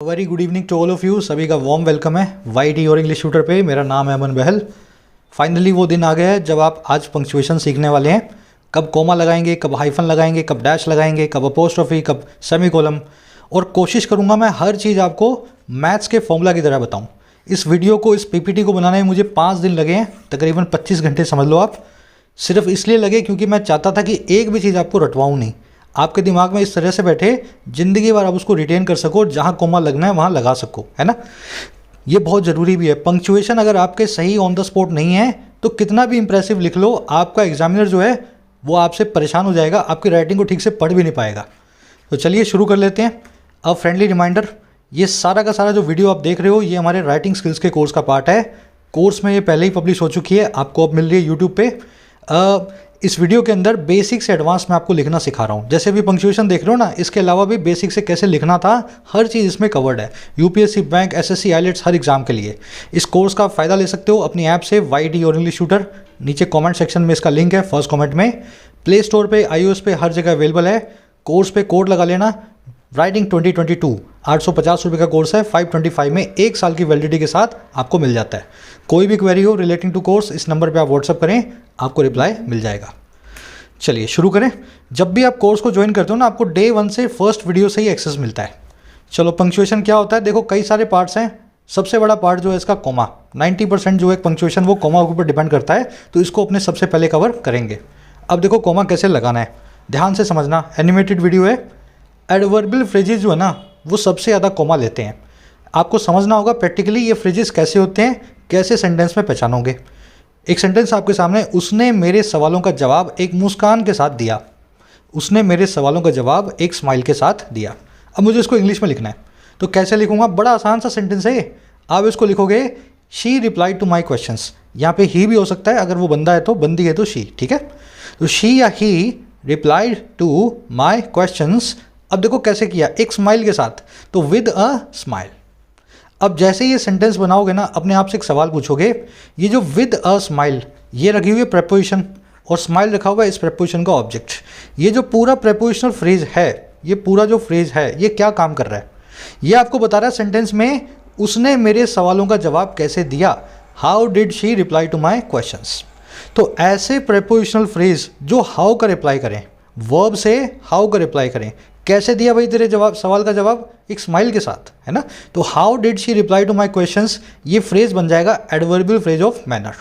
Very good evening to all of you. सभी का warm welcome है वाईटी और इंग्लिश ट्यूटर पे। मेरा नाम है अमन बहल। फाइनली वो दिन आ गया है जब आप आज पंक्चुएशन सीखने वाले हैं। कब कोमा लगाएंगे, कब हाइफन लगाएंगे, कब डैश लगाएंगे, कब अपोस्ट्रोफी, कब सेमीकोलन। और कोशिश करूँगा मैं हर चीज़ आपको मैथ्स के फॉर्मूला की तरह बताऊँ। इस वीडियो को, इस पीपीटी को बनाने में मुझे 5 दिन लगे हैं, तकरीबन 25 घंटे समझ लो आप। सिर्फ इसलिए लगे क्योंकि मैं चाहता था कि एक भी चीज़ आपको रटवाऊँ नहीं, आपके दिमाग में इस तरह से बैठे ज़िंदगी भर आप उसको रिटेन कर सको, जहाँ कोमा लगना है वहाँ लगा सको, है ना। ये बहुत ज़रूरी भी है। पंक्चुएशन अगर आपके सही ऑन द स्पॉट नहीं है तो कितना भी इंप्रेसिव लिख लो, आपका एग्जामिनर जो है वो आपसे परेशान हो जाएगा, आपकी राइटिंग को ठीक से पढ़ भी नहीं पाएगा। तो चलिए शुरू कर लेते हैं। अब फ्रेंडली रिमाइंडर, ये सारा का सारा जो वीडियो आप देख रहे हो ये हमारे राइटिंग स्किल्स के कोर्स का पार्ट है। कोर्स में ये पहले ही पब्लिश हो चुकी है, आपको अब मिल रही है यूट्यूब पे। इस वीडियो के अंदर बेसिक से एडवांस में आपको लिखना सिखा रहा हूँ। जैसे भी पंक्चुएशन देख रहे हो ना, इसके अलावा भी बेसिक से कैसे लिखना था, हर चीज़ इसमें कवर्ड है। यूपीएससी, बैंक, एसएससी, आईलेट्स, हर एग्जाम के लिए इस कोर्स का फ़ायदा ले सकते हो अपनी ऐप से, वाईटी और इंग्लिश ट्यूटर। नीचे कमेंट सेक्शन में इसका लिंक है, फर्स्ट कमेंट में। प्ले स्टोर पे, iOS पे हर जगह अवेलेबल है। कोर्स पे कोड लगा लेना, राइटिंग 2022, 850 रुपये का कोर्स है। 525 में 1 साल की वैलिडिटी के साथ आपको मिल जाता है। कोई भी क्वेरी हो रिलेटिंग टू कोर्स, इस नंबर पे आप व्हाट्सअप करें, आपको रिप्लाई मिल जाएगा। चलिए शुरू करें। जब भी आप कोर्स को ज्वाइन करते हो ना, आपको डे 1 से फर्स्ट वीडियो से ही एक्सेस मिलता है। चलो पंक्चुएशन क्या होता है, देखो कई सारे पार्ट्स हैं। सबसे बड़ा पार्ट जो है इसका कोमा, 90% जो है पंक्चुएशन वो कोमा के ऊपर डिपेंड करता है, तो इसको अपने सबसे पहले कवर करेंगे। अब देखो कोमा कैसे लगाना है, ध्यान से समझना, एनिमेटेड वीडियो है। एडवर्बियल फ्रेजेस जो है ना वो सबसे ज़्यादा कोमा लेते हैं। आपको समझना होगा प्रैक्टिकली ये फ्रेजेस कैसे होते हैं, कैसे सेंटेंस में पहचानोगे। एक सेंटेंस आपके सामने, उसने मेरे सवालों का जवाब एक मुस्कान के साथ दिया। उसने मेरे सवालों का जवाब एक स्माइल के साथ दिया। अब मुझे इसको इंग्लिश में लिखना है, तो कैसे लिखूंगा, बड़ा आसान सा सेंटेंस है। आप इसको लिखोगे, she replied to my questions. यहाँ पे ही भी हो सकता है, अगर वो बंदा है तो, बंदी है तो शी, ठीक है। तो शी या he replied to my questions. अब देखो कैसे किया, एक स्माइल के साथ, तो विद अ स्माइल। अब जैसे ये सेंटेंस बनाओगे ना, अपने आप से एक सवाल पूछोगे, ये जो विद अ स्माइल, ये रखी हुई है प्रेपोजिशन और स्माइल रखा हुआ है इस प्रेपोजिशन का ऑब्जेक्ट। ये जो पूरा प्रेपोजिशनल फ्रेज है, ये पूरा जो फ्रेज है, ये क्या काम कर रहा है, ये आपको बता रहा है सेंटेंस में उसने मेरे सवालों का जवाब कैसे दिया। How did she reply to my questions. तो ऐसे प्रेपोजिशनल फ्रेज जो हाउ का रिप्लाई करें, वर्ब से हाउ का रिप्लाई करें। कैसे दिया भाई तेरे जवाब, सवाल का जवाब एक स्माइल के साथ, है ना। तो how did she reply to my questions, ये फ्रेज बन जाएगा एडवर्बियल फ्रेज ऑफ मैनर।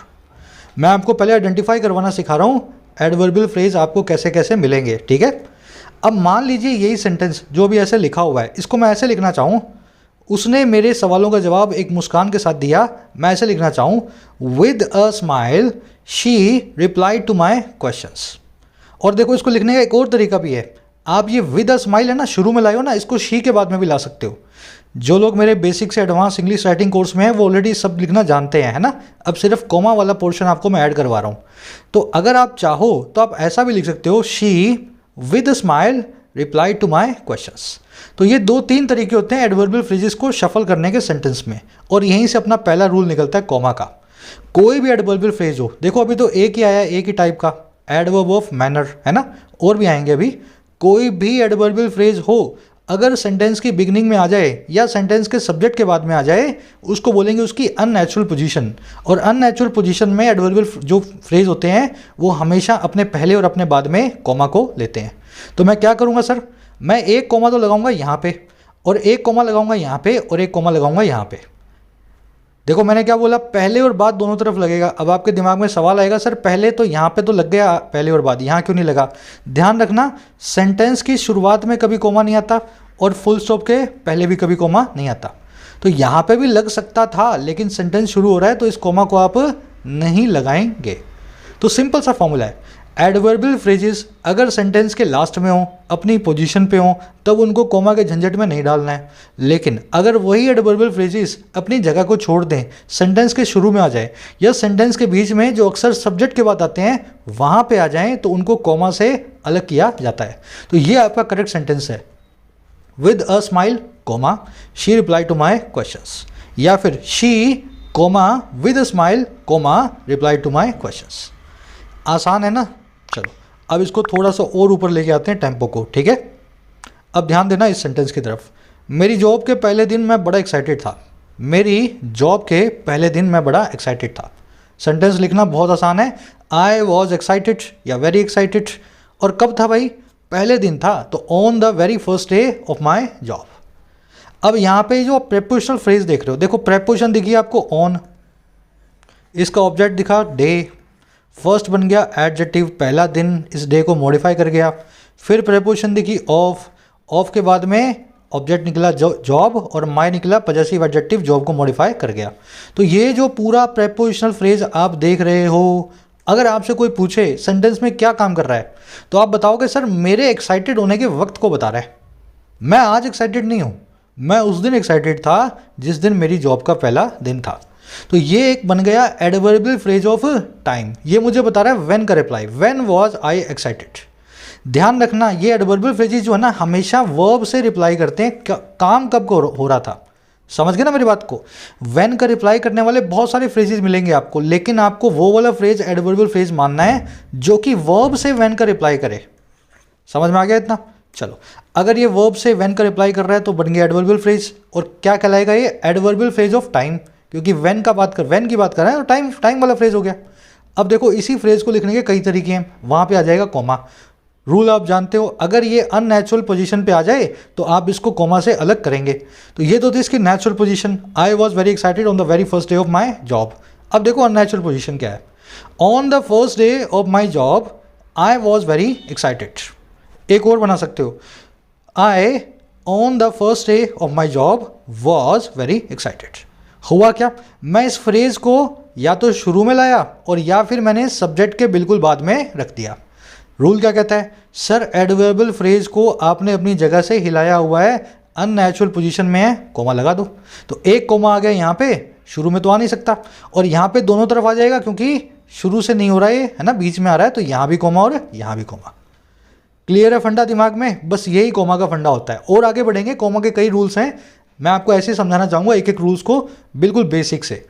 मैं आपको पहले आइडेंटिफाई करवाना सिखा रहा हूँ एडवर्बियल फ्रेज आपको कैसे कैसे मिलेंगे, ठीक है। अब मान लीजिए यही सेंटेंस जो भी ऐसे लिखा हुआ है, इसको मैं ऐसे लिखना चाहूँ, उसने मेरे सवालों का जवाब एक मुस्कान के साथ दिया। मैं ऐसे लिखना चाहूँ, with a smile she replied to my questions. और देखो इसको लिखने का एक और तरीका भी है। आप ये विद अ स्माइल है ना, शुरू में लाए हो ना, इसको शी के बाद में भी ला सकते हो। जो लोग मेरे बेसिक से एडवांस इंग्लिश राइटिंग कोर्स में हैं वो ऑलरेडी सब लिखना जानते हैं, है ना। अब सिर्फ कोमा वाला पोर्शन आपको मैं ऐड करवा रहा हूँ। तो अगर आप चाहो तो आप ऐसा भी लिख सकते हो, she with a smile reply to my questions. तो ये 2-3 तरीके होते हैं एडवर्बियल फ्रेजेस को शफल करने के सेंटेंस में, और यहीं से अपना पहला रूल निकलता है कोमा का। कोई भी एडवर्बियल फ्रेज हो, देखो अभी तो एक ही आया, एक ही टाइप का, एडवर्ब ऑफ मैनर, है ना, और भी आएंगे अभी। कोई भी एडवर्बियल फ्रेज हो, अगर सेंटेंस की बिगनिंग में आ जाए या सेंटेंस के सब्जेक्ट के बाद में आ जाए, उसको बोलेंगे उसकी अननेचुरल पोजीशन। और अननेचुरल पोजीशन में एडवर्बियल जो फ्रेज होते हैं वो हमेशा अपने पहले और अपने बाद में कोमा को लेते हैं। तो मैं क्या करूँगा सर, मैं एक कोमा तो लगाऊंगा यहाँ पे, और एक कोमा लगाऊंगा यहाँ पे, और एक कोमा लगाऊंगा यहाँ पे। देखो मैंने क्या बोला, पहले और बाद दोनों तरफ लगेगा। अब आपके दिमाग में सवाल आएगा, सर पहले तो यहाँ पे तो लग गया, पहले और बाद यहाँ क्यों नहीं लगा। ध्यान रखना, सेंटेंस की शुरुआत में कभी कोमा नहीं आता, और फुल स्टॉप के पहले भी कभी कोमा नहीं आता। तो यहाँ पे भी लग सकता था, लेकिन सेंटेंस शुरू हो रहा है तो इस कोमा को आप नहीं लगाएंगे। तो सिंपल सा फॉर्मूला है, एडवर्बियल फ्रेजेस अगर सेंटेंस के लास्ट में हो, अपनी पोजीशन पे हो, तब उनको कोमा के झंझट में नहीं डालना है। लेकिन अगर वही एडवर्बियल फ्रेजेस अपनी जगह को छोड़ दें, सेंटेंस के शुरू में आ जाए, या सेंटेंस के बीच में जो अक्सर सब्जेक्ट के बाद आते हैं वहाँ पे आ जाएं, तो उनको कोमा से अलग किया जाता है। तो ये आपका करेक्ट सेंटेंस है, with a smile comma she reply to my questions, या फिर she comma with a smile comma reply to my questions. आसान है ना। चलो अब इसको थोड़ा सा और ऊपर लेके आते हैं टेम्पो को, ठीक है। अब ध्यान देना इस सेंटेंस की तरफ, मेरी जॉब के पहले दिन मैं बड़ा एक्साइटेड था। मेरी जॉब के पहले दिन मैं बड़ा एक्साइटेड था। सेंटेंस लिखना बहुत आसान है। आई वॉज एक्साइटेड या वेरी एक्साइटेड। और कब था भाई? पहले दिन था, तो on the very first day of my job. अब यहाँ पे जो प्रेपोजिशनल फ्रेज देख रहे हो, देखो प्रेपोजिशन दिखी आपको ऑन, इसका ऑब्जेक्ट दिखा डे, फर्स्ट बन गया एडजेक्टिव, पहला दिन, इस डे को मॉडिफाई कर गया। फिर प्रेपोजिशन दिखी ऑफ, ऑफ के बाद में ऑब्जेक्ट निकला जॉब और माई निकला पजेसिव एडजेक्टिव, जॉब को मॉडिफाई कर गया। तो ये जो पूरा प्रेपोजिशनल फ्रेज आप देख रहे हो, अगर आपसे कोई पूछे सेंटेंस में क्या काम कर रहा है, तो आप बताओगे सर मेरे एक्साइटेड होने के वक्त को बता रहा है। मैं आज एक्साइटेड नहीं हूँ, मैं उस दिन एक्साइटेड था जिस दिन मेरी जॉब का पहला दिन था। तो ये एक बन गया एडवर्बियल फ्रेज ऑफ टाइम। ये मुझे बता रहा है व्हेन का reply, when was I excited. ध्यान रखना ये एडवर्बियल फ्रेजेस जो है ना हमेशा वर्ब से रिप्लाई करते हैं, काम कब को हो रहा था। समझ गए ना मेरी बात को? व्हेन का रिप्लाई करने वाले बहुत सारे फ्रेजेस मिलेंगे आपको, लेकिन आपको वो वाला फ्रेज एडवर्बियल फ्रेज मानना है जो कि वर्ब से व्हेन का रिप्लाई करे। समझ में आ गया इतना? चलो, अगर ये वर्ब से व्हेन का रिप्लाई कर रहा है तो बन गया एडवर्बियल फ्रेज। और क्या कहलाएगा ये? एडवर्बियल फ्रेज ऑफ टाइम, क्योंकि व्हेन की बात कर रहे हैं तो टाइम वाला फ्रेज हो गया। अब देखो इसी फ्रेज को लिखने के कई तरीके हैं, वहां पे आ जाएगा कॉमा। रूल आप जानते हो, अगर ये अननेचुरल पोजीशन पे आ जाए तो आप इसको कॉमा से अलग करेंगे। तो ये तो थी इसकी natural position, I was very excited on the very first day of my job. अब देखो अननेचुरल पोजीशन क्या है? On the first day of my job I was very excited. एक और बना सकते हो, I on the first day of my job was very excited. हुआ क्या? मैं इस फ्रेज को या तो शुरू में लाया और या फिर मैंने सब्जेक्ट के बिल्कुल बाद में रख दिया। रूल क्या कहता है? सर एडवर्बियल फ्रेज को आपने अपनी जगह से हिलाया हुआ है, अननेचुरल पोजीशन में है, कोमा लगा दो। तो एक कोमा आ गया यहाँ पे, शुरू में तो आ नहीं सकता, और यहाँ पे दोनों तरफ आ जाएगा क्योंकि शुरू से नहीं हो रहा है ना, बीच में आ रहा है, तो यहाँ भी कोमा और यहाँ भी कोमा। क्लियर है फंडा दिमाग में? बस यही कोमा का फंडा होता है। और आगे बढ़ेंगे, कोमा के कई रूल्स हैं, मैं आपको ऐसे ही समझाना चाहूँगा एक एक रूल्स को बिल्कुल बेसिक से।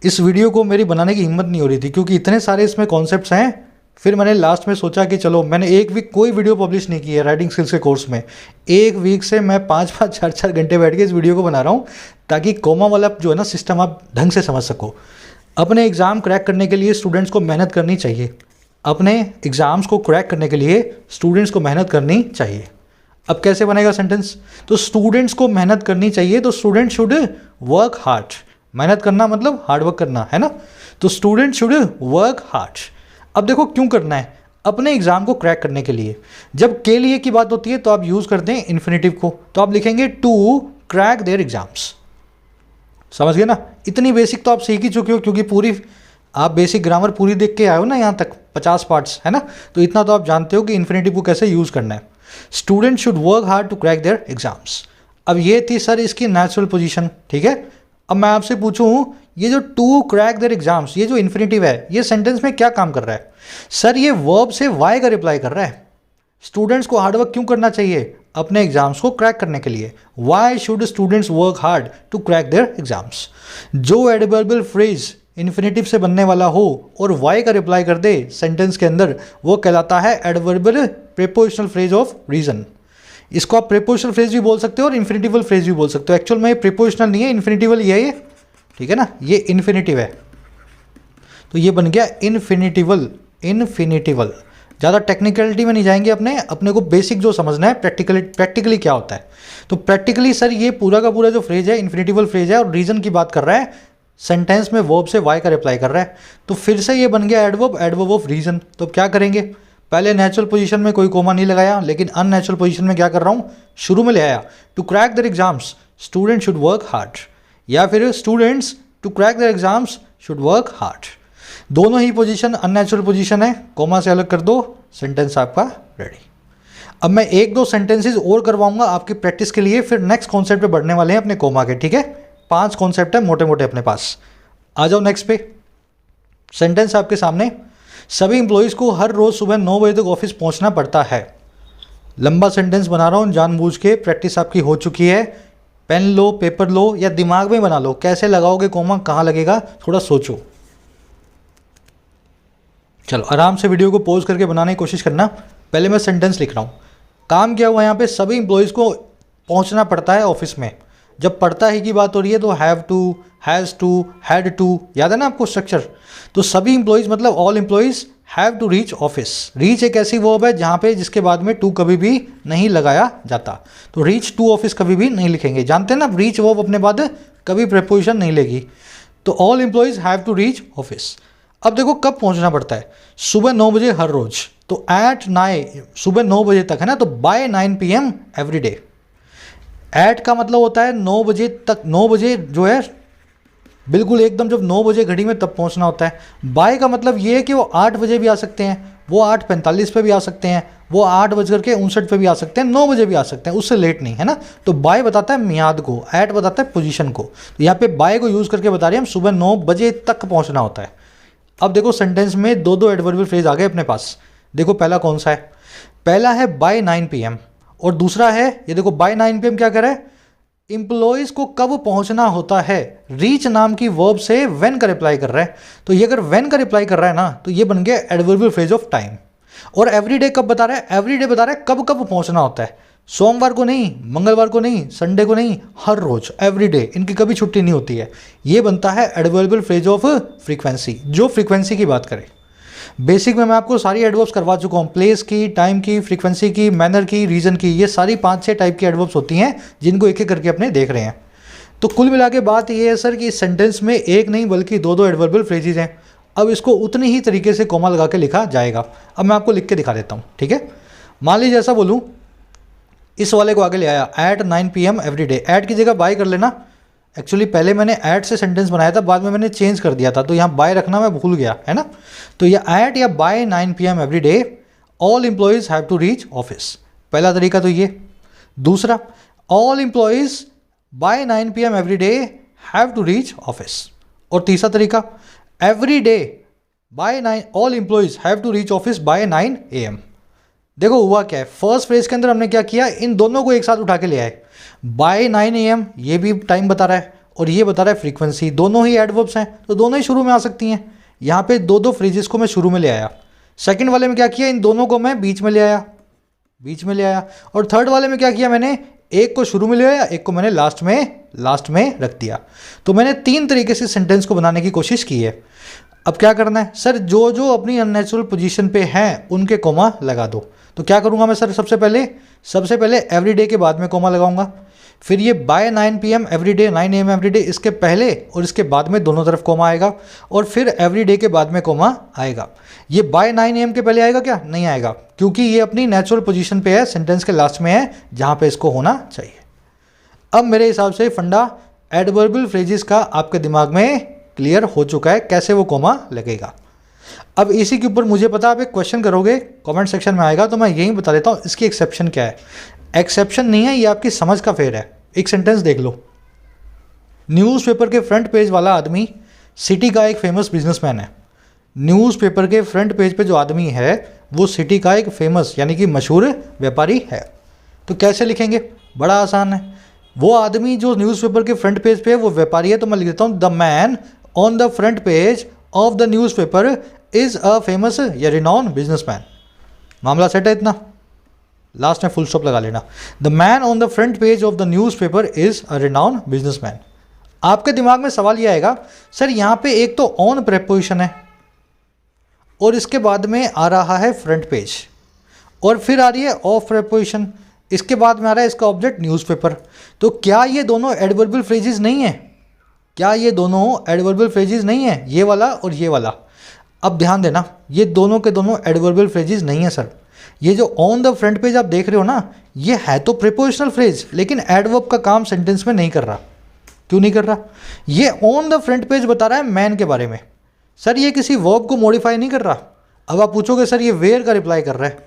इस वीडियो को मेरी बनाने की हिम्मत नहीं हो रही थी क्योंकि इतने सारे इसमें कॉन्सेप्ट्स हैं। फिर मैंने लास्ट में सोचा कि चलो, मैंने एक वीक कोई वीडियो पब्लिश नहीं की है राइटिंग स्किल्स के कोर्स में। एक वीक से मैं 5-5, 4-4 घंटे बैठ के इस वीडियो को बना रहा हूँ ताकि कोमा वाला जो है ना सिस्टम आप ढंग से समझ सको। अपने एग्ज़ाम क्रैक करने के लिए स्टूडेंट्स को मेहनत करनी चाहिए। अपने एग्ज़ाम्स को क्रैक करने के लिए स्टूडेंट्स को मेहनत करनी चाहिए। अब कैसे बनेगा सेंटेंस? तो स्टूडेंट्स को मेहनत करनी चाहिए, तो स्टूडेंट शुड वर्क हार्ड। मेहनत करना मतलब हार्ड वर्क करना है ना, तो स्टूडेंट शुड वर्क हार्ड। अब देखो क्यों करना है? अपने एग्जाम को क्रैक करने के लिए। जब के लिए की बात होती है तो आप यूज़ करते हैं इन्फिनेटिव को, तो आप लिखेंगे टू क्रैक देयर एग्जाम्स। समझ गए ना? इतनी बेसिक तो आप सीख ही चुके हो क्योंकि पूरी आप बेसिक ग्रामर पूरी देख के आए हो ना, यहाँ तक 50 पार्ट्स है ना, तो इतना तो आप जानते हो कि इन्फिनेटिव को कैसे यूज़ करना है। Student should work hard to crack their exams. अब ये थी सर इसकी नेचुरल पोजीशन, ठीक है। अब मैं आपसे पूछूं, ये जो टू क्रैक देयर एग्जाम्स, ये जो इन्फिनेटिव है, ये सेंटेंस में क्या काम कर रहा है? सर ये वर्ब से वाई का रिप्लाई कर रहा है। स्टूडेंट्स को हार्डवर्क क्यों करना चाहिए? अपने एग्जाम्स को क्रैक करने के लिए। Why should students work hard to crack their exams. जो एडवर्बियल फ्रेज इन्फिनेटिव से बनने वाला हो और वाई का रिप्लाई कर दे सेंटेंस के अंदर, वो कहलाता है adverbial prepositional phrase of reason. इसको आप प्रीपोजिशनल फ्रेज भी बोल सकते हो और इन्फिनेटिवल फ्रेज भी बोल सकते हो। एक्चुअल में ये प्रीपोजिशनल नहीं है, इन्फिनेटिवल ही है ये, ठीक है ना, ये इन्फिनेटिव है, तो ये बन गया इन्फिनेटिवल। इन्फिनेटिवल ज़्यादा टेक्निकलिटी में नहीं जाएंगे, अपने को बेसिक जो समझना है प्रैक्टिकली क्या होता है। तो प्रैक्टिकली सर ये पूरा का पूरा जो फ्रेज है इन्फिनेटिवल फ्रेज है और रीजन की बात कर रहा है, सेंटेंस में वर्ब से वाई का रिप्लाई कर रहा है, तो फिर से ये बन गया एडवर्ब ऑफ रीजन। तो क्या करेंगे? पहले नेचुरल पोजीशन में कोई कोमा नहीं लगाया, लेकिन अननेचुरल पोजीशन में क्या कर रहा हूँ, शुरू में ले आया। To crack their exams student should work hard, या फिर students to crack their exams should work hard. दोनों ही पोजीशन अननेचुरल पोजीशन है, कोमा से अलग कर दो, सेंटेंस आपका रेडी। अब मैं एक दो सेंटेंसेस और करवाऊंगा आपकी प्रैक्टिस के लिए, फिर नेक्स्ट कॉन्सेप्ट पे बढ़ने वाले हैं अपने कोमा के, ठीक है। 5 कॉन्सेप्ट है मोटे मोटे अपने पास। आ जाओ नेक्स्ट पे। सेंटेंस आपके सामने, सभी इंप्लॉइज़ को हर रोज़ सुबह 9 बजे तक ऑफिस पहुंचना पड़ता है। लंबा सेंटेंस बना रहा हूँ जानबूझ के, प्रैक्टिस आपकी हो चुकी है। पेन लो, पेपर लो, या दिमाग में बना लो, कैसे लगाओगे कोमा, कहाँ लगेगा, थोड़ा सोचो। चलो आराम से वीडियो को पॉज करके बनाने की कोशिश करना। पहले मैं सेंटेंस लिख रहा हूँ। काम क्या हुआ यहाँ पे, सभी इंप्लॉइज़ को पहुंचना पड़ता है ऑफिस में। जब पढ़ता ही की बात हो रही है तो have to, has to, had to, याद है ना आपको स्ट्रक्चर। तो सभी इंप्लॉइज मतलब all employees have to reach office. Reach एक ऐसी वर्ब है जहाँ पे जिसके बाद में टू कभी भी नहीं लगाया जाता, तो रीच टू ऑफिस कभी भी नहीं लिखेंगे। जानते हैं ना, रीच वर्ब अपने बाद कभी प्रेपोजिशन नहीं लेगी। तो all employees have to reach office. अब देखो कब पहुंचना पड़ता है, सुबह 9 बजे हर रोज, तो एट 9, सुबह 9 बजे तक है ना, तो by 9 PM every day. At का मतलब होता है 9 बजे तक, 9 बजे जो है बिल्कुल एकदम जब 9 बजे घड़ी में तब पहुंचना होता है। बाय का मतलब ये है कि वो 8 बजे भी आ सकते हैं, वो 8:45 पे भी आ सकते हैं, वो 8:59 पे भी आ सकते हैं, 9 बजे भी आ सकते हैं, उससे लेट नहीं, है ना। तो बाय बताता है मियाद को, एट बताता है पोजीशन को। तो यहाँ पे बाय को यूज़ करके बता रहे हैं हम सुबह 9 बजे तक पहुँचना होता है। अब देखो सेंटेंस में दो दो एडवर्बियल फ्रेज आ गए अपने पास। देखो पहला कौन सा है, पहला है बाय 9 PM और दूसरा है ये देखो बाय 9 PM क्या कर रहा है, इंप्लॉइज को कब पहुंचना होता है, रीच नाम की वर्ब से व्हेन का रिप्लाई कर रहा है। तो ये अगर व्हेन का रिप्लाई कर रहा है ना, तो ये बन गया एडवर्बियल फ्रेज ऑफ टाइम। और एवरीडे कब बता रहा है, एवरीडे बता रहा है कब कब पहुंचना होता है, सोमवार को नहीं, मंगलवार को नहीं, संडे को नहीं, हर रोज, एवरीडे, इनकी कभी छुट्टी नहीं होती है। ये बनता है एडवर्बियल फ्रेज ऑफ फ्रीक्वेंसी, जो फ्रीक्वेंसी की बात करे। बेसिक में मैं आपको सारी एडवर्ब्स करवा चुका हूँ, प्लेस की, टाइम की, फ्रीक्वेंसी की, मैनर की, रीजन की, ये सारी 5-6 टाइप की एडवर्ब्स होती हैं जिनको एक एक करके अपने देख रहे हैं। तो कुल मिला के बात ये है सर कि इस सेंटेंस में एक नहीं बल्कि दो दो एडवर्बियल फ्रेजेज हैं। अब इसको उतनी ही तरीके से कोमा लगा के लिखा जाएगा। अब मैं आपको लिख के दिखा देता हूँ, ठीक है। मान लीजिए ऐसा बोलूँ, इस वाले को आगे ले आया, at 9 PM every day, at की जगह बाय कर लेना। एक्चुअली पहले मैंने ऐट से सेंटेंस बनाया था, बाद में मैंने चेंज कर दिया था, तो यहाँ बाय रखना मैं भूल गया, है ना। तो ये ऐट या by 9 PM every day all employees have to reach office, पहला तरीका तो ये। दूसरा, ऑल इंप्लॉइज by 9 PM every day have to reach office. और तीसरा तरीका, every day by 9, all employees have to reach office by 9 AM। देखो हुआ क्या है, फर्स्ट फ्रेज के अंदर हमने क्या किया, इन दोनों को एक साथ उठा के ले आए। बाय 9 AM ये भी टाइम बता रहा है और ये बता रहा है फ्रीक्वेंसी, दोनों ही एडवर्ब्स हैं तो दोनों ही शुरू में आ सकती हैं। यहाँ पे दो दो फ्रेजेस को मैं शुरू में ले आया। सेकंड वाले में क्या किया, इन दोनों को मैं बीच में ले आया, बीच में ले आया। और थर्ड वाले में क्या किया, मैंने एक को शुरू में ले आया, एक को मैंने लास्ट में रख दिया। तो मैंने 3 तरीके से सेंटेंस को बनाने की कोशिश की है। अब क्या करना है सर, जो जो अपनी अननेचुरल पोजीशन पे हैं उनके कोमा लगा दो। तो क्या करूँगा मैं सर, सबसे पहले एवरीडे के बाद में कोमा लगाऊंगा, फिर ये by 9 PM everyday, 9 AM everyday, इसके पहले और इसके बाद में दोनों तरफ कोमा आएगा, और फिर एवरीडे के बाद में कोमा आएगा। ये बाय 9 AM के पहले आएगा क्या, नहीं आएगा, क्योंकि ये अपनी नेचुरल पोजीशन पे है, सेंटेंस के लास्ट में है जहाँ पे इसको होना चाहिए। अब मेरे हिसाब से फंडा एडवर्बियल फ्रेजेस का आपके दिमाग में क्लियर हो चुका है, कैसे वो कोमा लगेगा। अब इसी के ऊपर मुझे पता आप एक क्वेश्चन करोगे, कमेंट सेक्शन में आएगा, तो मैं यही बता देता हूँ इसकी एक्सेप्शन क्या है। एक्सेप्शन नहीं है, ये आपकी समझ का फेर है। एक सेंटेंस देख लो, न्यूज़पेपर के फ्रंट पेज वाला आदमी सिटी का एक फेमस बिजनेसमैन है। न्यूज़पेपर के फ्रंट पेज पे जो आदमी है वो सिटी का एक फेमस यानी कि मशहूर व्यापारी है। तो कैसे लिखेंगे, बड़ा आसान है। वो आदमी जो न्यूज़पेपर के फ्रंट पेज पे है वो व्यापारी है, तो मैं लिख देता हूँ the man on the front page of the newspaper is a famous या रिनाउंड बिजनेसमैन। मामला सेट है इतना, लास्ट में फुल स्टॉप लगा लेना। The man on the front page of the newspaper is a renowned businessman. आपके दिमाग में सवाल यह आएगा, सर यहाँ पे एक तो ऑन प्रेपोजिशन है और इसके बाद में आ रहा है फ्रंट पेज, और फिर आ रही है ऑफ प्रेपोजिशन, इसके बाद में आ रहा है इसका ऑब्जेक्ट न्यूज़पेपर। तो क्या ये दोनों एडवर्बियल फ्रेजेस नहीं है, क्या ये दोनों एडवर्बियल फ्रेजेस नहीं है, ये वाला और ये वाला। अब ध्यान देना, ये दोनों के दोनों एडवर्बियल फ्रेजेस नहीं है सर। ये जो ऑन द फ्रंट पेज आप देख रहे हो ना, ये है तो प्रीपोजिशनल फ्रेज, लेकिन एडवर्ब का काम सेंटेंस में नहीं कर रहा। क्यों नहीं कर रहा, ये ऑन द फ्रंट पेज बता रहा है मैन के बारे में, सर ये किसी वर्ब को मॉडिफाई नहीं कर रहा। अब आप पूछोगे सर ये वेयर का रिप्लाई कर रहा है,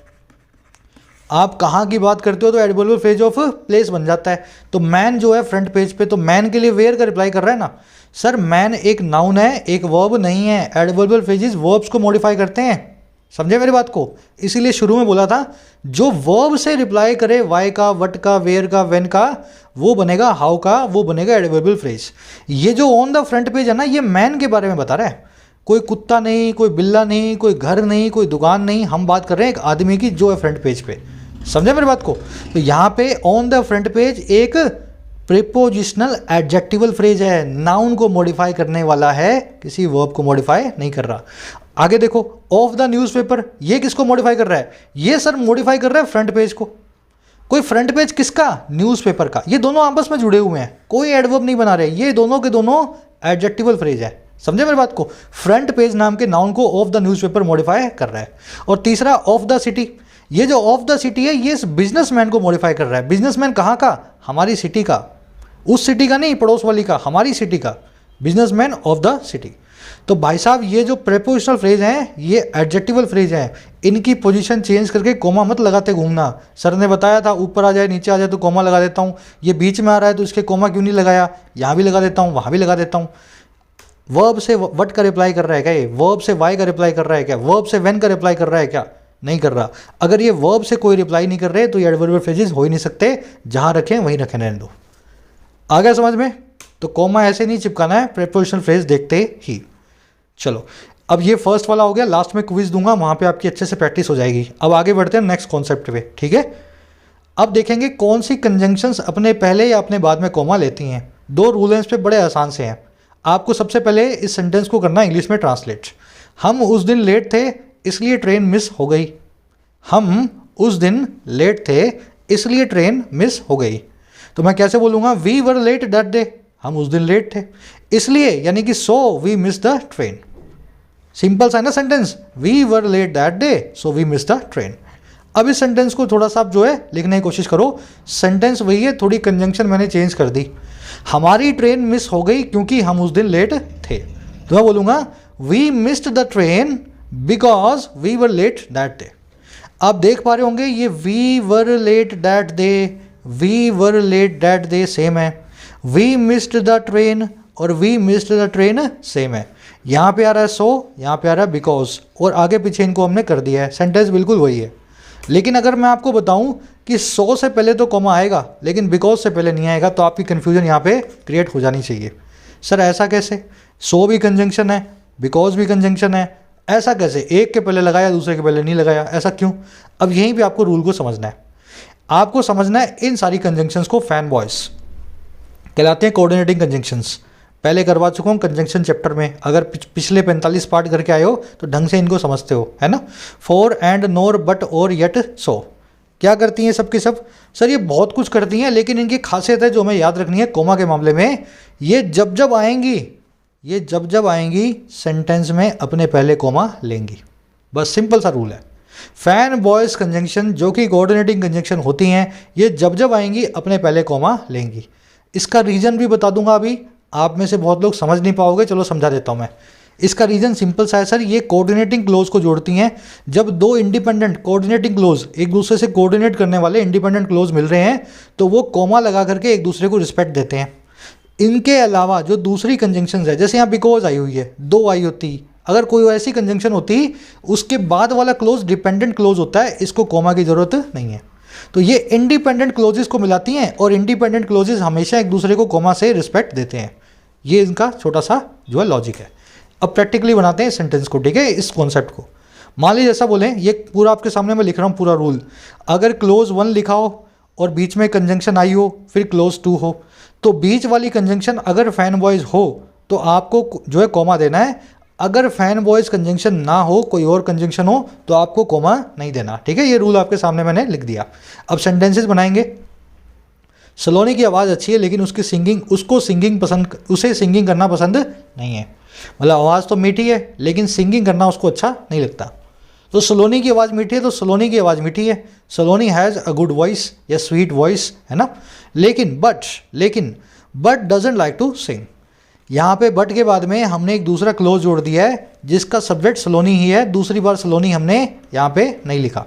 आप कहाँ की बात करते हो, तो एडवर्बियल फ्रेज ऑफ प्लेस बन जाता है। तो मैन जो है फ्रंट पेज पे, तो मैन के लिए वेयर का रिप्लाई कर रहा है ना। सर मैन एक नाउन है, एक वर्ब नहीं है। एडवर्बियल फ्रेजेस वर्ब्स को मॉडिफाई करते हैं, समझे मेरी बात को। इसीलिए शुरू में बोला था जो वर्ब से रिप्लाई करे वाई का, वट का, वेयर का, व्हेन का, वो बनेगा हाउ का, वो बनेगा एडवर्बियल फ्रेज। ये जो ऑन द फ्रंट पेज है ना, ये मैन के बारे में बता रहा है, कोई कुत्ता नहीं, कोई बिल्ला नहीं, कोई घर नहीं, कोई दुकान नहीं। हम बात कर रहे हैं एक आदमी की जो है फ्रंट पेज पे। समझे मेरी बात को? तो यहाँ पे ऑन द फ्रंट पेज एक प्रीपोजिशनल एडजेक्टिवल फ्रेज है, नाउन को मॉडिफाई करने वाला है, किसी वर्ब को मॉडिफाई नहीं कर रहा। आगे देखो, ऑफ द न्यूज़पेपर, ये किसको मॉडिफाई कर रहा है? ये सर मॉडिफाई कर रहा है फ्रंट पेज को। कोई फ्रंट पेज किसका? न्यूज़पेपर का। ये दोनों आपस में जुड़े हुए हैं, कोई एडवर्ब नहीं बना रहे, ये दोनों के दोनों एडजेक्टिवल फ्रेज है। समझे मेरी बात को? फ्रंट पेज नाम के नाउन को ऑफ द न्यूज़पेपर मॉडिफाई कर रहा है। और तीसरा ऑफ द सिटी, ये जो ऑफ द सिटी है ये इस बिजनेसमैन को मॉडिफाई कर रहा है। बिजनेसमैन कहाँ का? हमारी सिटी का, उस सिटी का नहीं, पड़ोस वाली का, हमारी सिटी का, बिजनेसमैन ऑफ द सिटी। तो भाई साहब ये जो प्रेपोजिशनल फ्रेज हैं ये एडजेक्टिवल फ्रेज हैं, इनकी पोजीशन चेंज करके कोमा मत लगाते घूमना। सर ने बताया था ऊपर आ जाए नीचे आ जाए तो कोमा लगा देता हूँ, ये बीच में आ रहा है तो इसके कोमा क्यों नहीं लगाया? यहाँ भी लगा देता हूँ, वहाँ भी लगा देता हूँ। वर्ब से वट का रिप्लाई कर रहा है क्या? ये वर्ब से वाई का रिप्लाई कर रहा है क्या? वर्ब से व्हेन का रिप्लाई कर रहा है क्या? नहीं कर रहा। अगर ये वर्ब से कोई रिप्लाई नहीं कर रहे तो ये एडवर्बियल फ्रेजेस हो ही नहीं सकते, जहाँ रखें वहीं रखें, रहने दो। आ गया समझ में? तो कोमा ऐसे नहीं चिपकाना है प्रीपोजिशनल फ्रेज देखते ही। चलो अब ये फर्स्ट वाला हो गया, लास्ट में क्विज दूंगा, वहाँ पे आपकी अच्छे से प्रैक्टिस हो जाएगी। अब आगे बढ़ते हैं नेक्स्ट कॉन्सेप्ट पे, ठीक है? अब देखेंगे कौन सी कंजंक्शंस अपने पहले या अपने बाद में कोमा लेती हैं। दो रूल हैं इस पे, बड़े आसान से हैं। आपको सबसे पहले इस सेंटेंस को करना इंग्लिश में ट्रांसलेट। हम उस दिन लेट थे इसलिए ट्रेन मिस हो गई। हम उस दिन लेट थे इसलिए ट्रेन मिस हो गई। तो मैं कैसे बोलूँगा? We were late that day, हम उस दिन लेट थे, इसलिए यानी कि so we miss the train. Simple सा है ना sentence, we were late that day so we miss the train. अब इस सेंटेंस को थोड़ा सा आप जो है लिखने की कोशिश करो। सेंटेंस वही है, थोड़ी कंजंक्शन मैंने चेंज कर दी। हमारी ट्रेन मिस हो गई क्योंकि हम उस दिन लेट थे, तो मैं बोलूँगा we missed the train because we were late that day. आप देख पा रहे होंगे ये we were late that day, we were late that day same है, वी मिस्ड द ट्रेन और we missed the train same है। यहाँ पे आ रहा है सो, यहाँ पे आ रहा है बिकॉज, और आगे पीछे इनको हमने कर दिया है, सेंटेंस बिल्कुल वही है। लेकिन अगर मैं आपको बताऊं कि सो से पहले तो कॉमा आएगा लेकिन बिकॉज से पहले नहीं आएगा, तो आपकी कन्फ्यूजन यहाँ पे क्रिएट हो जानी चाहिए। सर ऐसा कैसे? सो भी कंजंक्शन है, बिकॉज भी कंजंक्शन है, ऐसा कैसे? एक के पहले लगाया दूसरे के पहले नहीं लगाया, ऐसा क्यों? अब यहीं पे आपको रूल को समझना है। आपको समझना है इन सारी कंजंक्शंस को फैन बॉयज कहलाते हैं, कोऑर्डिनेटिंग कंजंक्शंस। पहले करवा चुका हूँ कंजंक्शन चैप्टर में, अगर पिछले 45 पार्ट करके आए हो तो ढंग से इनको समझते हो, है ना? फॉर एंड नोर बट और येट सो क्या करती हैं सबकी सब? सर ये बहुत कुछ करती हैं, लेकिन इनकी खासियत है जो हमें याद रखनी है कोमा के मामले में, ये जब जब आएंगी सेंटेंस में अपने पहले कोमा लेंगी। बस सिंपल सा रूल है। फैन बॉयज कंजंक्शन जो कि कोऑर्डिनेटिंग कंजंक्शन होती हैं, ये जब जब आएंगी अपने पहले कोमा लेंगी। इसका रीज़न भी बता दूंगा अभी, आप में से बहुत लोग समझ नहीं पाओगे, चलो समझा देता हूँ मैं। इसका रीज़न सिंपल सा है सर, ये कोऑर्डिनेटिंग क्लोज को जोड़ती हैं। जब दो इंडिपेंडेंट कोऑर्डिनेटिंग क्लोज एक दूसरे से कोऑर्डिनेट करने वाले इंडिपेंडेंट क्लोज मिल रहे हैं तो वो कोमा लगा करके एक दूसरे को रिस्पेक्ट देते हैं। इनके अलावा जो दूसरी कंजंक्शंस है, जैसे यहाँ बिकॉज आई हुई है, दो आई होती, अगर कोई ऐसी कंजंक्शन होती उसके बाद वाला क्लोज डिपेंडेंट क्लोज होता है, इसको कोमा की ज़रूरत नहीं है। तो ये इंडिपेंडेंट क्लोजेस को मिलाती हैं और इंडिपेंडेंट क्लोजेस हमेशा एक दूसरे को कोमा से रिस्पेक्ट देते हैं। ये इनका छोटा सा जो है लॉजिक है। अब प्रैक्टिकली बनाते हैं सेंटेंस को, ठीक है? इस कॉन्सेप्ट को मान लीजिए जैसा बोलें, ये पूरा आपके सामने मैं लिख रहा हूँ पूरा रूल। अगर क्लोज 1 लिखा हो और बीच में कंजंक्शन आई हो, फिर क्लोज 2 हो, तो बीच वाली कंजंक्शन अगर फैन बॉयज हो तो आपको जो है कोमा देना है। अगर फैन बॉयज कंजंक्शन ना हो, कोई और कंजंक्शन हो, तो आपको कोमा नहीं देना, ठीक है? ये रूल आपके सामने मैंने लिख दिया। अब सेंटेंसेस बनाएंगे। सलोनी की आवाज़ अच्छी है लेकिन उसे सिंगिंग करना पसंद नहीं है। मतलब आवाज़ तो मीठी है लेकिन सिंगिंग करना उसको अच्छा नहीं लगता। तो सलोनी की आवाज़ मीठी है तो सलोनी की आवाज़ मीठी है, Saloni has a good voice या स्वीट वॉइस, है ना? लेकिन but doesn't like to sing. यहाँ पे बट के बाद में हमने एक दूसरा क्लोज जोड़ दिया है जिसका सब्जेक्ट सलोनी ही है। दूसरी बार सलोनी हमने यहाँ पे नहीं लिखा।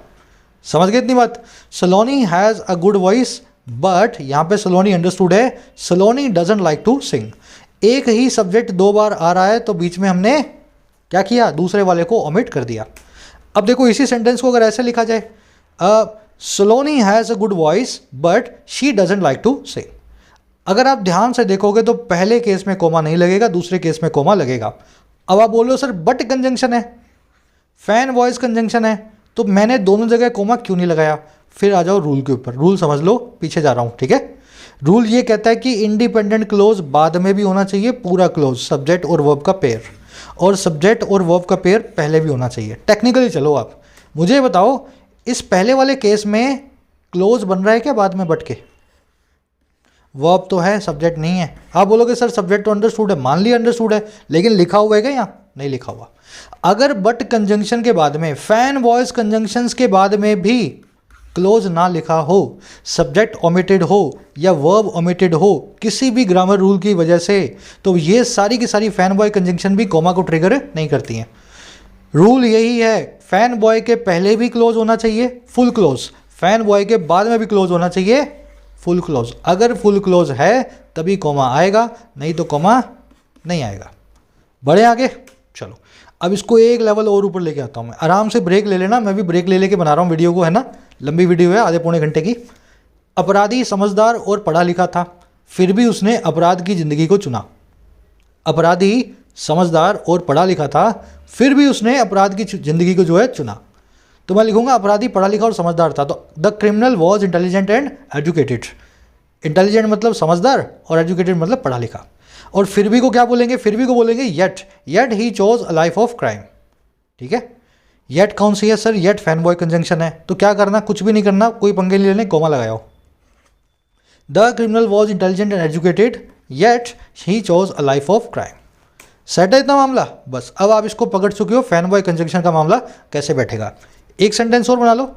समझ गए इतनी बात? Saloni has a good voice, but यहाँ पे सलोनी अंडरस्टूड है, Saloni doesn't like to sing. एक ही सब्जेक्ट 2 बार आ रहा है तो बीच में हमने क्या किया? दूसरे वाले को ओमिट कर दिया। अब देखो इसी सेंटेंस को अगर ऐसे लिखा जाए, Saloni has a good voice but she doesn't like to sing. अगर आप ध्यान से देखोगे तो पहले केस में कोमा नहीं लगेगा, दूसरे केस में कोमा लगेगा। अब आप बोलो सर बट कंजंक्शन है, फैन वॉइस कंजंक्शन है, तो मैंने दोनों जगह कोमा क्यों नहीं लगाया? फिर आ जाओ रूल के ऊपर। रूल समझ लो, पीछे जा रहा हूँ, ठीक है। रूल ये कहता है कि इंडिपेंडेंट क्लोज बाद में भी होना चाहिए, पूरा क्लोज सब्जेक्ट और वर्ब का पेयर, और सब्जेक्ट और वर्ब का पेयर पहले भी होना चाहिए। टेक्निकली चलो आप मुझे बताओ, इस पहले वाले केस में क्लोज बन रहा है क्या बाद में बट के? वर्ब तो है, सब्जेक्ट नहीं है। आप बोलोगे सर सब्जेक्ट तो अंडरस्टूड है, मान लिया अंडरस्टूड है, लेकिन लिखा हुआ है क्या? यहाँ नहीं लिखा हुआ। अगर बट कंजंक्शन के बाद में, फैन वॉइस कंजंक्शंस के बाद में भी क्लोज ना लिखा हो, सब्जेक्ट ओमिटेड हो या वर्ब ओमिटेड हो किसी भी ग्रामर रूल की वजह से, तो ये सारी की सारी फैन बॉय कंजंक्शन भी कोमा को ट्रिगर नहीं करती हैं। रूल यही है, फैन बॉय के पहले भी क्लोज होना चाहिए फुल क्लोज, फैन बॉय के बाद में भी क्लोज होना चाहिए फुल क्लोज। अगर फुल क्लोज है तभी कोमा आएगा, नहीं तो कोमा नहीं आएगा। बढ़े आगे, चलो अब इसको एक लेवल और ऊपर लेके आता हूँ मैं। आराम से ब्रेक ले लेना, मैं भी ब्रेक ले लेके बना रहा हूँ वीडियो को, है ना, लंबी वीडियो है, आधे पौने घंटे की। अपराधी समझदार और पढ़ा लिखा था, फिर भी उसने अपराध की ज़िंदगी को चुना। अपराधी समझदार और पढ़ा लिखा था, फिर भी उसने अपराध की ज़िंदगी को जो है चुना। तो मैं लिखूंगा अपराधी पढ़ा लिखा और समझदार था, तो the criminal was intelligent and educated. Intelligent मतलब समझदार और एजुकेटेड मतलब पढ़ा लिखा। और फिर भी को क्या बोलेंगे? फिर भी को बोलेंगे yet he chose a life of crime. ठीक है, येट कौन सी है sir? Yet fan boy conjunction है, तो क्या करना? कुछ भी नहीं करना, कोई पंगे नहीं लेने, कोमा लगाओ। The criminal was intelligent and educated yet he chose a life of crime. Set है इतना मामला? बस अब आप इसको पकड़ चुके हो, फैन बॉय कंजंक्शन का मामला कैसे बैठेगा। एक सेंटेंस और बना लो।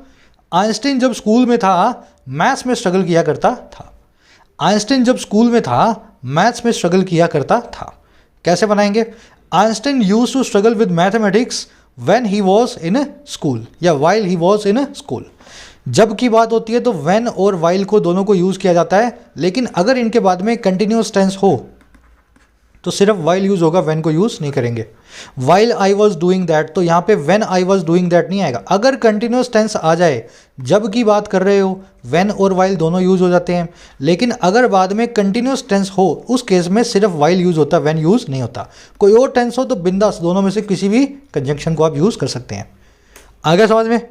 आइंस्टीन जब स्कूल में था मैथ्स में स्ट्रगल किया करता था। आइंस्टीन जब स्कूल में था मैथ्स में स्ट्रगल किया करता था। कैसे बनाएंगे? Einstein used to struggle with mathematics when he was in school या while he was in school. जब की बात होती है तो व्हेन और व्हाइल को दोनों को यूज़ किया जाता है, लेकिन अगर इनके बाद में कंटिन्यूस टेंस हो तो सिर्फ व्हाइल यूज़ होगा, व्हेन को यूज़ नहीं करेंगे। While I was doing that, तो यहाँ पे when I was doing that नहीं आएगा। अगर कंटिन्यूस टेंस आ जाए, जब की बात कर रहे हो, व्हेन और व्हाइल दोनों यूज़ हो जाते हैं, लेकिन अगर बाद में कंटिन्यूस टेंस हो उस केस में सिर्फ व्हाइल यूज़ होता है, व्हेन यूज़ नहीं होता। कोई और टेंस हो तो बिंदास दोनों में से किसी भी कंजंक्शन को आप यूज़ कर सकते हैं। आगे समझ में?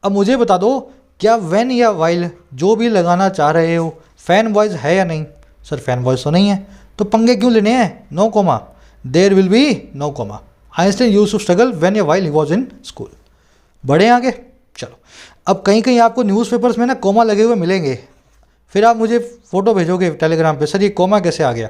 अब मुझे बता दो, क्या व्हेन या व्हाइल जो भी लगाना चाह रहे हो फैन वॉइस है या नहीं? सर फैन वॉइस तो नहीं है, तो पंगे क्यों लेने हैं? No comma, there will be no comma. Einstein used to struggle when या while he was in school. बढ़े आगे, चलो। अब कहीं कहीं आपको न्यूज़पेपर्स में ना कोमा लगे हुए मिलेंगे, फिर आप मुझे फ़ोटो भेजोगे टेलीग्राम पे, सर ये कोमा कैसे आ गया?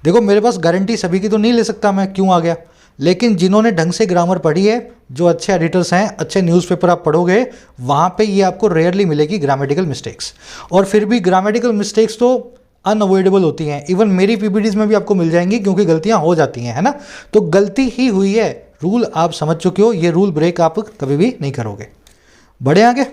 देखो मेरे पास गारंटी सभी की तो नहीं ले सकता मैं क्यों आ गया, लेकिन जिन्होंने ढंग से ग्रामर पढ़ी है, जो अच्छे एडिटर्स हैं, अच्छे न्यूज़पेपर आप पढ़ोगे, वहाँ पे ये आपको रेयरली मिलेगी ग्रामेटिकल मिस्टेक्स। और फिर भी ग्रामेटिकल मिस्टेक्स तो अनअवॉइडेबल होती हैं, इवन मेरी पीपीटीज में भी आपको मिल जाएंगी, क्योंकि गलतियां हो जाती हैं, है ना। तो गलती ही हुई है, रूल आप समझ चुके हो, ये रूल ब्रेक आप कभी भी नहीं करोगे। बढ़े आगे,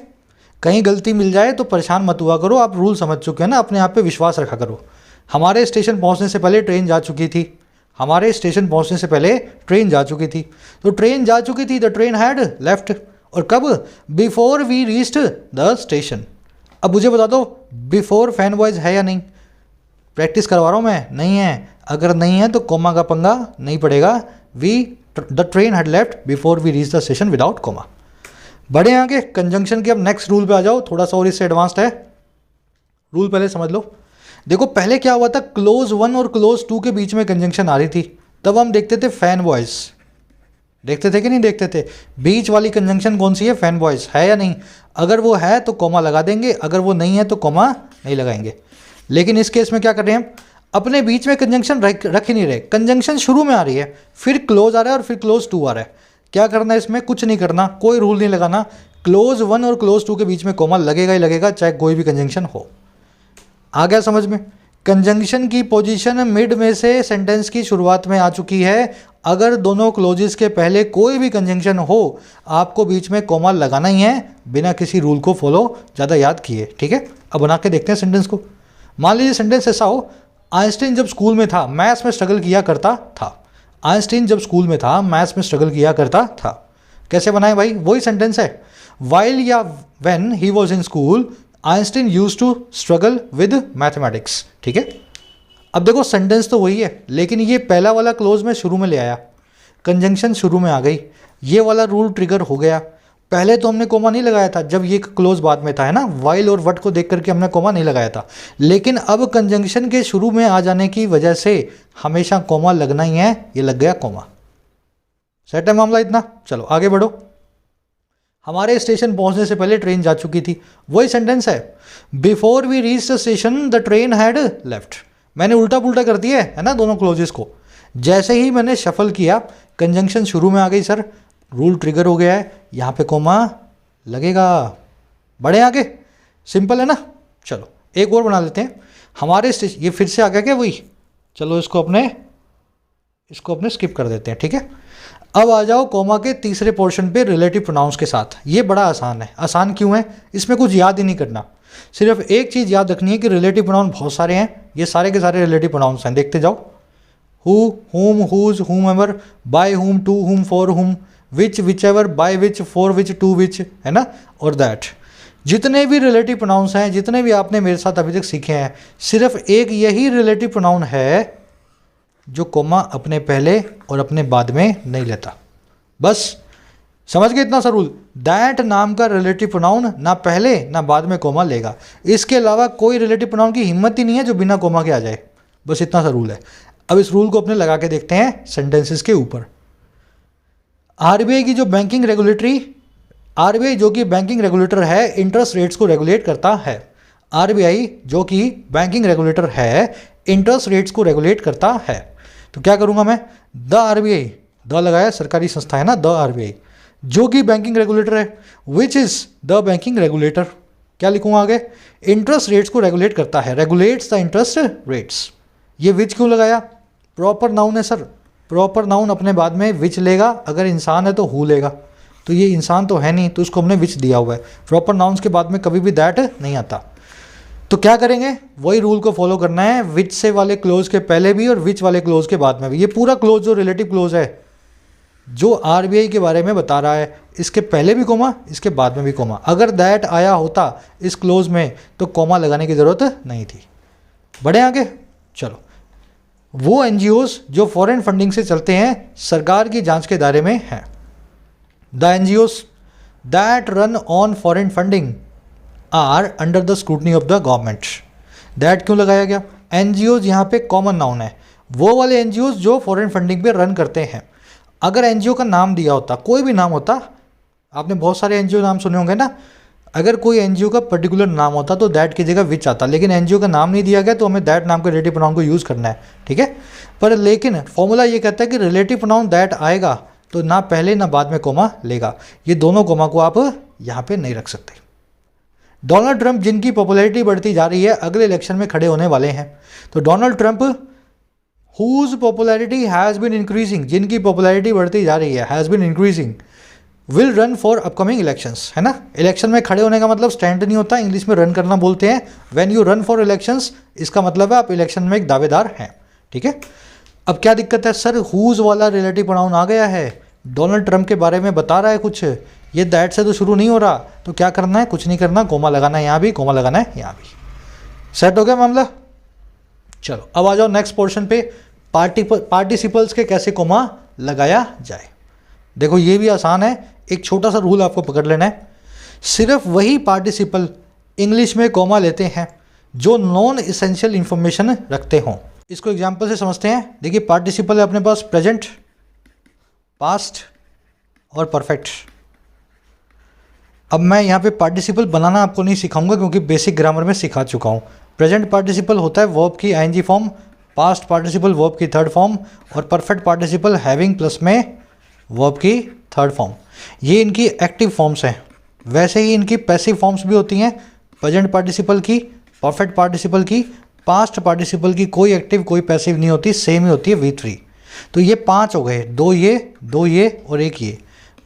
कहीं गलती मिल जाए तो परेशान मत हुआ करो, आप रूल समझ चुके हैं ना, अपने आप पे विश्वास रखा करो। हमारे स्टेशन पहुंचने से पहले ट्रेन जा चुकी थी, हमारे स्टेशन पहुंचने से पहले ट्रेन जा चुकी थी, तो ट्रेन जा चुकी थी, द ट्रेन हैड लेफ्ट। और कब? Before we reached the station. अब मुझे बता दो, बिफोर फैन वॉइस है या नहीं? प्रैक्टिस करवा रहा हूँ मैं, नहीं है। अगर नहीं है तो कोमा का पंगा नहीं पड़ेगा। The train had left before we reach the station without comma. बढ़े आगे कंजंक्शन के, अब नेक्स्ट रूल पे आ जाओ, थोड़ा सा और इससे एडवांस्ड है। रूल पहले समझ लो। देखो पहले क्या हुआ था, क्लोज 1 और क्लोज 2 के बीच में कंजंक्शन आ रही थी, तब हम देखते थे फैन वॉइस। देखते थे कि नहीं देखते थे? बीच वाली कंजंक्शन कौन सी है? फैन वॉइस है या नहीं? अगर वो है तो कोमा लगा देंगे, अगर वो नहीं है तो कोमा नहीं लगाएंगे। लेकिन इस केस में क्या कर रहे हैं, अपने बीच में कंजंक्शन रख ही नहीं रहे। कंजंक्शन शुरू में आ रही है, फिर क्लोज आ रहा है और फिर क्लोज 2 आ रहा है। क्या करना है इसमें? कुछ नहीं करना, कोई रूल नहीं लगाना। क्लोज 1 और क्लोज 2 के बीच में कोमा लगेगा ही लगेगा, चाहे कोई भी कंजंक्शन हो। आ गया समझ में? कंजंक्शन की पोजीशन मिड में से सेंटेंस की शुरुआत में आ चुकी है। अगर दोनों क्लोजेस के पहले कोई भी कंजंक्शन हो, आपको बीच में कोमा लगाना ही है, बिना किसी रूल को फॉलो ज़्यादा याद किए। ठीक है, अब बना के देखते हैं सेंटेंस को। मान लीजिए सेंटेंस ऐसा हो, आइंस्टीन जब स्कूल में था मैथ्स में स्ट्रगल किया करता था। आइंस्टीन जब स्कूल में था मैथ्स में स्ट्रगल किया करता था। कैसे बनाए भाई? वही सेंटेंस है। व्हाइल या when he was in school Einstein used to struggle with mathematics. ठीक है, अब देखो सेंटेंस तो वही है, लेकिन ये पहला वाला क्लोज में शुरू में ले आया, कंजंक्शन शुरू में आ गई, ये वाला रूल ट्रिगर हो गया। पहले तो हमने कोमा नहीं लगाया था जब ये क्लोज बाद में था, है ना, वाइल और वट को देख करके हमने कोमा नहीं लगाया था। लेकिन अब कंजंक्शन के शुरू में आ जाने की वजह से हमेशा कोमा लगना ही है, ये लग गया कोमा। सेट है मामला इतना। चलो आगे बढ़ो। हमारे स्टेशन पहुंचने से पहले ट्रेन जा चुकी थी, वही सेंटेंस है। Before we reach the station the train had left. मैंने उल्टा पुल्टा कर दिया है ना दोनों क्लोजेस को। जैसे ही मैंने शफल किया कंजंक्शन शुरू में आ गई सर, रूल ट्रिगर हो गया है, यहाँ पे कोमा लगेगा। बढ़े आगे, सिंपल है ना। चलो एक और बना लेते हैं। हमारे स्टेशन, ये फिर से आ गया क्या वही, चलो इसको अपने स्किप कर देते हैं, ठीक है। अब आ जाओ कोमा के तीसरे पोर्शन पे रिलेटिव प्रोनाउंस के साथ। ये बड़ा आसान है। आसान क्यों है? इसमें कुछ याद ही नहीं करना, सिर्फ एक चीज़ याद रखनी है कि रिलेटिव प्रोनाउन बहुत सारे हैं, ये सारे के सारे रिलेटिव प्रोनाउंस हैं। देखते जाओ, who, whom, whose, whomever, by whom, to whom, for whom, which, whichever, by which, for which, to which, है ना, और दैट। जितने भी रिलेटिव प्रोनाउंस हैं, जितने भी आपने मेरे साथ अभी तक सीखे हैं, सिर्फ एक यही रिलेटिव प्रोनाउन है जो कोमा अपने पहले और अपने बाद में नहीं लेता। बस समझ गए इतना सा रूल। दैट नाम का रिलेटिव प्रोनाउन ना पहले ना बाद में कोमा लेगा। इसके अलावा कोई रिलेटिव प्रोनाउन की हिम्मत ही नहीं है जो बिना कोमा के आ जाए। बस इतना सा रूल है। अब इस रूल को अपने लगा के देखते हैं सेंटेंसेस के ऊपर। आरबीआई की जो बैंकिंग रेगुलेटरी, आरबीआई जो कि बैंकिंग रेगुलेटर है, इंटरेस्ट रेट्स को रेगुलेट करता है। आरबीआई जो कि बैंकिंग रेगुलेटर है, इंटरेस्ट रेट्स को रेगुलेट करता है। तो क्या करूंगा मैं, द आरबीआई, द लगाया, सरकारी संस्था है ना, द आरबीआई जो कि बैंकिंग रेगुलेटर है, which is the banking regulator. क्या लिखूंगा आगे, इंटरेस्ट रेट्स को रेगुलेट करता है, रेगुलेट्स द इंटरेस्ट रेट्स। ये विच क्यों लगाया, प्रॉपर नाउन है सर, प्रॉपर नाउन अपने बाद में विच लेगा, अगर इंसान है तो हु लेगा, तो ये इंसान तो है नहीं तो उसको हमने विच दिया हुआ है। प्रॉपर नाउन्स के बाद में कभी भी दैट नहीं आता। तो क्या करेंगे, वही रूल को फॉलो करना है, विच से वाले क्लोज के पहले भी और विच वाले क्लोज के बाद में भी। ये पूरा क्लोज जो रिलेटिव क्लोज है जो आरबीआई के बारे में बता रहा है, इसके पहले भी कोमा, इसके बाद में भी कोमा। अगर दैट आया होता इस क्लोज में तो कोमा लगाने की ज़रूरत नहीं थी। बढ़े आगे, चलो। वो एनजीओज जो फॉरेन फंडिंग से चलते हैं सरकार की जांच के दायरे में हैं। The NGOs that run on foreign funding are under the scrutiny of the government. That क्यों लगाया गया, एनजीओज यहाँ पे कॉमन नाउन है, वो वाले एनजीओज जो फॉरेन फंडिंग पे रन करते हैं। अगर एनजीओ का नाम दिया होता, कोई भी नाम होता, आपने बहुत सारे एनजीओ नाम सुने होंगे ना, अगर कोई एनजीओ का पर्टिकुलर नाम होता तो दैट की जगह विच आता, लेकिन एनजीओ का नाम नहीं दिया गया तो हमें दैट नाम के रिलेटिव प्रोनाउन को यूज़ करना है, ठीक है। पर लेकिन फॉर्मूला ये कहता है कि रिलेटिव प्रोनाउन दैट आएगा तो ना पहले ना बाद में कोमा लेगा। ये दोनों कोमा को आप यहाँ पे नहीं रख सकते। डोनाल्ड ट्रंप जिनकी पॉपुलैरिटी बढ़ती जा रही है, अगले इलेक्शन में खड़े होने वाले हैं। तो Donald Trump whose popularity has been increasing, जिनकी पॉपुलैरिटी बढ़ती जा रही है, has been increasing, will run for upcoming elections, है ना। इलेक्शन में खड़े होने का मतलब स्टैंड नहीं होता, इंग्लिश में रन करना बोलते हैं। When you run for elections, इसका मतलब है आप इलेक्शन में एक दावेदार हैं, ठीक है। अब क्या दिक्कत है सर, हुज वाला रिलेटिव प्रोनाउन आ गया है, डोनाल्ड ट्रंप के बारे में बता रहा है कुछ, ये दैट से तो शुरू नहीं हो रहा, तो क्या करना है, कुछ नहीं करना, कोमा लगाना है यहाँ भी, कोमा लगाना है यहाँ भी। सेट हो गया मामला। चलो अब आ जाओ नेक्स्ट पोर्शन पे, पार्टिसिपल्स के कैसे कोमा लगाया जाए। देखो ये भी आसान है, एक छोटा सा रूल आपको पकड़ लेना है। सिर्फ वही पार्टिसिपल इंग्लिश में कोमा लेते हैं जो नॉन इसेंशियल इंफॉर्मेशन रखते हों। इसको एग्जांपल से समझते हैं। देखिए पार्टिसिपल है अपने पास प्रेजेंट, पास्ट और परफेक्ट। अब मैं यहाँ पे पार्टिसिपल बनाना आपको नहीं सिखाऊंगा क्योंकि बेसिक ग्रामर में सिखा चुका हूँ। प्रेजेंट पार्टिसिपल होता है वर्ब की ING form, past participle verb की थर्ड फॉर्म और परफेक्ट पार्टिसिपल हैविंग प्लस में वर्ब की थर्ड फॉर्म। ये इनकी एक्टिव फॉर्म्स हैं। वैसे ही इनकी पैसिव फॉर्म्स भी होती हैं, प्रेजेंट पार्टिसिपल की, परफेक्ट पार्टिसिपल की, पास्ट पार्टिसिपल की कोई एक्टिव कोई पैसिव नहीं होती, सेम ही होती है V3। तो ये 5 हो गए, 2 ये और 1 ये।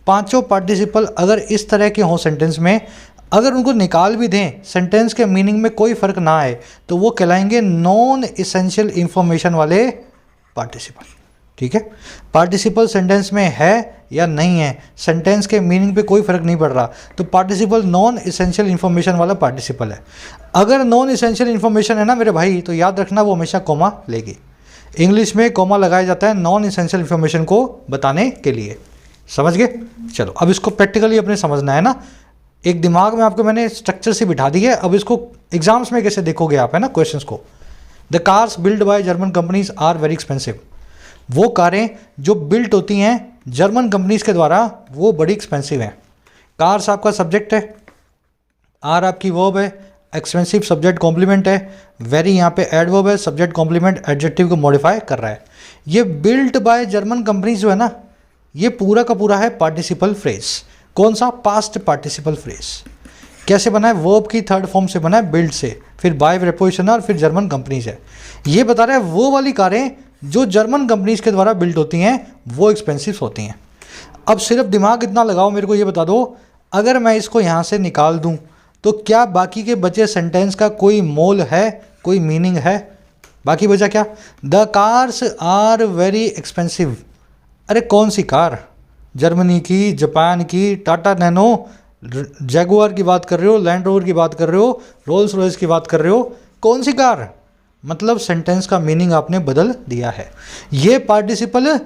पांचों पार्टिसिपल अगर इस तरह के हों सेंटेंस में, अगर उनको निकाल भी दें, सेंटेंस के मीनिंग में कोई फ़र्क ना आए, तो वो कहलाएंगे नॉन इसेंशियल इंफॉर्मेशन वाले पार्टिसिपल, ठीक है। पार्टिसिपल सेंटेंस में है या नहीं है, सेंटेंस के मीनिंग पे कोई फ़र्क नहीं पड़ रहा, तो पार्टिसिपल नॉन इसेंशियल इंफॉर्मेशन वाला पार्टिसिपल है। अगर नॉन इसेंशियल इंफॉर्मेशन है ना मेरे भाई, तो याद रखना वो हमेशा कोमा लेगी। इंग्लिश में कोमा लगाया जाता है नॉन इसेंशियल इंफॉर्मेशन को बताने के लिए। समझ गए? चलो अब इसको प्रैक्टिकली अपने समझना है ना, एक दिमाग में आपको मैंने स्ट्रक्चर से बिठा दी है, अब इसको एग्जाम्स में कैसे देखोगे आप, है ना, क्वेश्चंस को। The cars build by German companies are very expensive. वो कारें जो बिल्ट होती हैं जर्मन कंपनीज के द्वारा वो बड़ी एक्सपेंसिव हैं। कार्स आपका सब्जेक्ट है, आर आपकी वर्ब है, एक्सपेंसिव सब्जेक्ट कॉम्प्लीमेंट है, वेरी यहाँ पे एडवर्ब है, सब्जेक्ट कॉम्प्लीमेंट एडजेक्टिव को मॉडिफाई कर रहा है। ये बिल्ट बाय जर्मन कंपनीज जो है ना, ये पूरा का पूरा है पार्टिसिपल फ्रेज। कौन सा? Past participle phrase. कैसे बना है? वर्ब की थर्ड फॉर्म से बना है, बिल्ड से, फिर बाय प्रीपोजिशन और फिर जर्मन कंपनीज है। ये बता रहा है वो वाली कारें जो जर्मन कंपनीज के द्वारा बिल्ड होती हैं वो एक्सपेंसिव होती हैं। अब सिर्फ दिमाग इतना लगाओ, मेरे को ये बता दो, अगर मैं इसको यहाँ से निकाल दूँ तो क्या बाकी के बचे सेंटेंस का कोई मोल है, कोई मीनिंग है? बाकी बचा क्या? The cars are very expensive. अरे कौन सी कार? जर्मनी की, जापान की, टाटा नैनो, जैगुआर की बात कर रहे हो, लैंड रोवर की बात कर रहे हो, रोल्स रॉयस की बात कर रहे हो, कौन सी कार? मतलब सेंटेंस का मीनिंग आपने बदल दिया है। ये पार्टिसिपल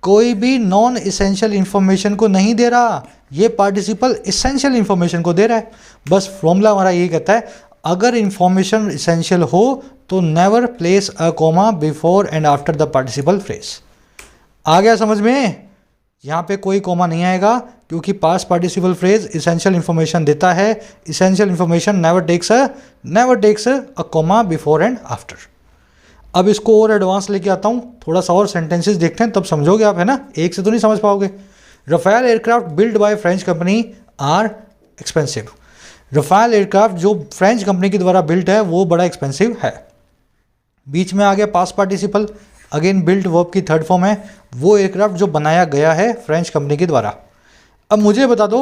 कोई भी नॉन इसेंशियल इंफॉर्मेशन को नहीं दे रहा, ये पार्टिसिपल इसेंशियल इंफॉर्मेशन को दे रहा है। बस फॉर्मूला हमारा यही कहता है, अगर इंफॉर्मेशन इसेंशियल हो तो never place a comma before and after the participle phrase. आ गया समझ में? यहाँ पे कोई कॉमा नहीं आएगा क्योंकि past participle phrase essential information देता है। Essential information never takes a comma before and after. अब इसको और एडवांस लेके आता हूँ, थोड़ा सा और सेंटेंसेस देखते हैं तब समझोगे आप, है ना, एक से तो नहीं समझ पाओगे। Rafale aircraft build by French company are expensive. Rafale aircraft जो फ्रेंच कंपनी के द्वारा बिल्ट है वो बड़ा एक्सपेंसिव है। बीच में आ गया past participle, again built verb की थर्ड फॉर्म है, वो एयरक्राफ्ट जो बनाया गया है फ्रेंच कंपनी के द्वारा। अब मुझे बता दो,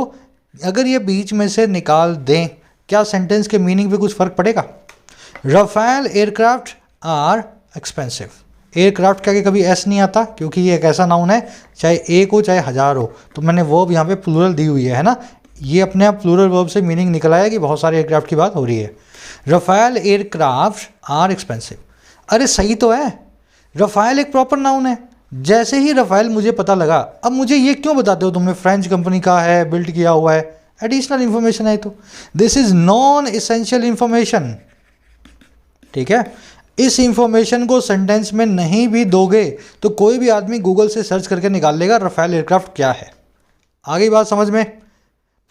अगर ये बीच में से निकाल दें क्या सेंटेंस के मीनिंग पे कुछ फ़र्क पड़ेगा? Rafale aircraft are expensive. Aircraft का कभी एस नहीं आता क्योंकि ये एक ऐसा नाउन है, चाहे एक हो चाहे हज़ार हो, तो मैंने वर्ब यहाँ पे प्लूरल दी हुई है ना, ये अपने आप प्लूरल वर्ब से मीनिंग निकल आया कि बहुत सारे एयरक्राफ्ट की बात हो रही है। Rafale aircraft are expensive. अरे सही तो है, रफेल एक प्रॉपर नाउन है। जैसे ही रफेल मुझे पता लगा, अब मुझे ये क्यों बताते हो तुमने फ्रेंच कंपनी का है, बिल्ड किया हुआ है, एडिशनल इंफॉर्मेशन है तो, this is non essential information. ठीक है, इस इंफॉर्मेशन को सेंटेंस में नहीं भी दोगे तो कोई भी आदमी गूगल से सर्च करके निकाल लेगा रफेल एयरक्राफ्ट क्या है। आगे बात समझ में?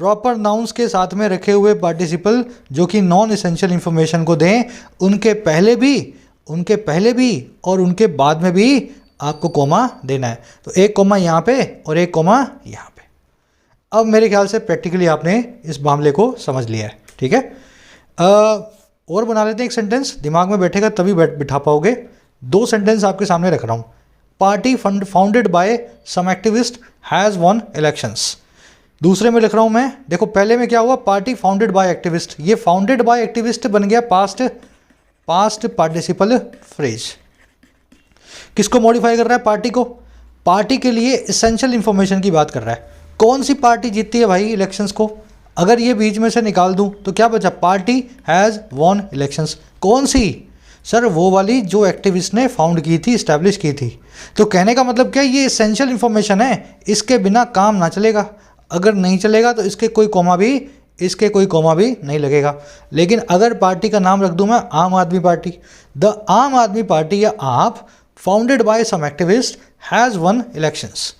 प्रॉपर नाउन्स के साथ में रखे हुए पार्टिसिपल जो कि नॉन एसेंशियल इंफॉर्मेशन को दें, उनके पहले भी और उनके बाद में भी आपको कॉमा देना है। तो एक कॉमा यहाँ पे और एक कॉमा यहाँ पे। अब मेरे ख्याल से प्रैक्टिकली आपने इस मामले को समझ लिया है। ठीक है, और बना लेते हैं एक सेंटेंस, दिमाग में बैठेगा तभी बिठा पाओगे। दो सेंटेंस आपके सामने रख रहा हूँ। Party founded by some activist has won elections. दूसरे में लिख रहा हूँ मैं, देखो पहले में क्या हुआ, पार्टी फाउंडेड बाय एक्टिविस्ट, ये फाउंडेड बाय एक्टिविस्ट बन गया पास्ट पार्टिसिपल फ्रेज। किसको मॉडिफाई कर रहा है? पार्टी को। पार्टी के लिए एसेंशियल इंफॉर्मेशन की बात कर रहा है। कौन सी पार्टी जीतती है भाई इलेक्शंस को? अगर ये बीच में से निकाल दूं तो क्या बचा? Party has won elections. कौन सी? सर वो वाली जो एक्टिविस्ट ने फाउंड की थी, इस्टेब्लिश की थी। तो कहने का मतलब क्या, ये एसेंशियल इंफॉर्मेशन है, इसके बिना काम ना चलेगा। अगर नहीं चलेगा तो इसके कोई कॉमा भी नहीं लगेगा। लेकिन अगर पार्टी का नाम रख दूं मैं आम आदमी पार्टी, द आम आदमी पार्टी या AAP, founded by some activist has won elections,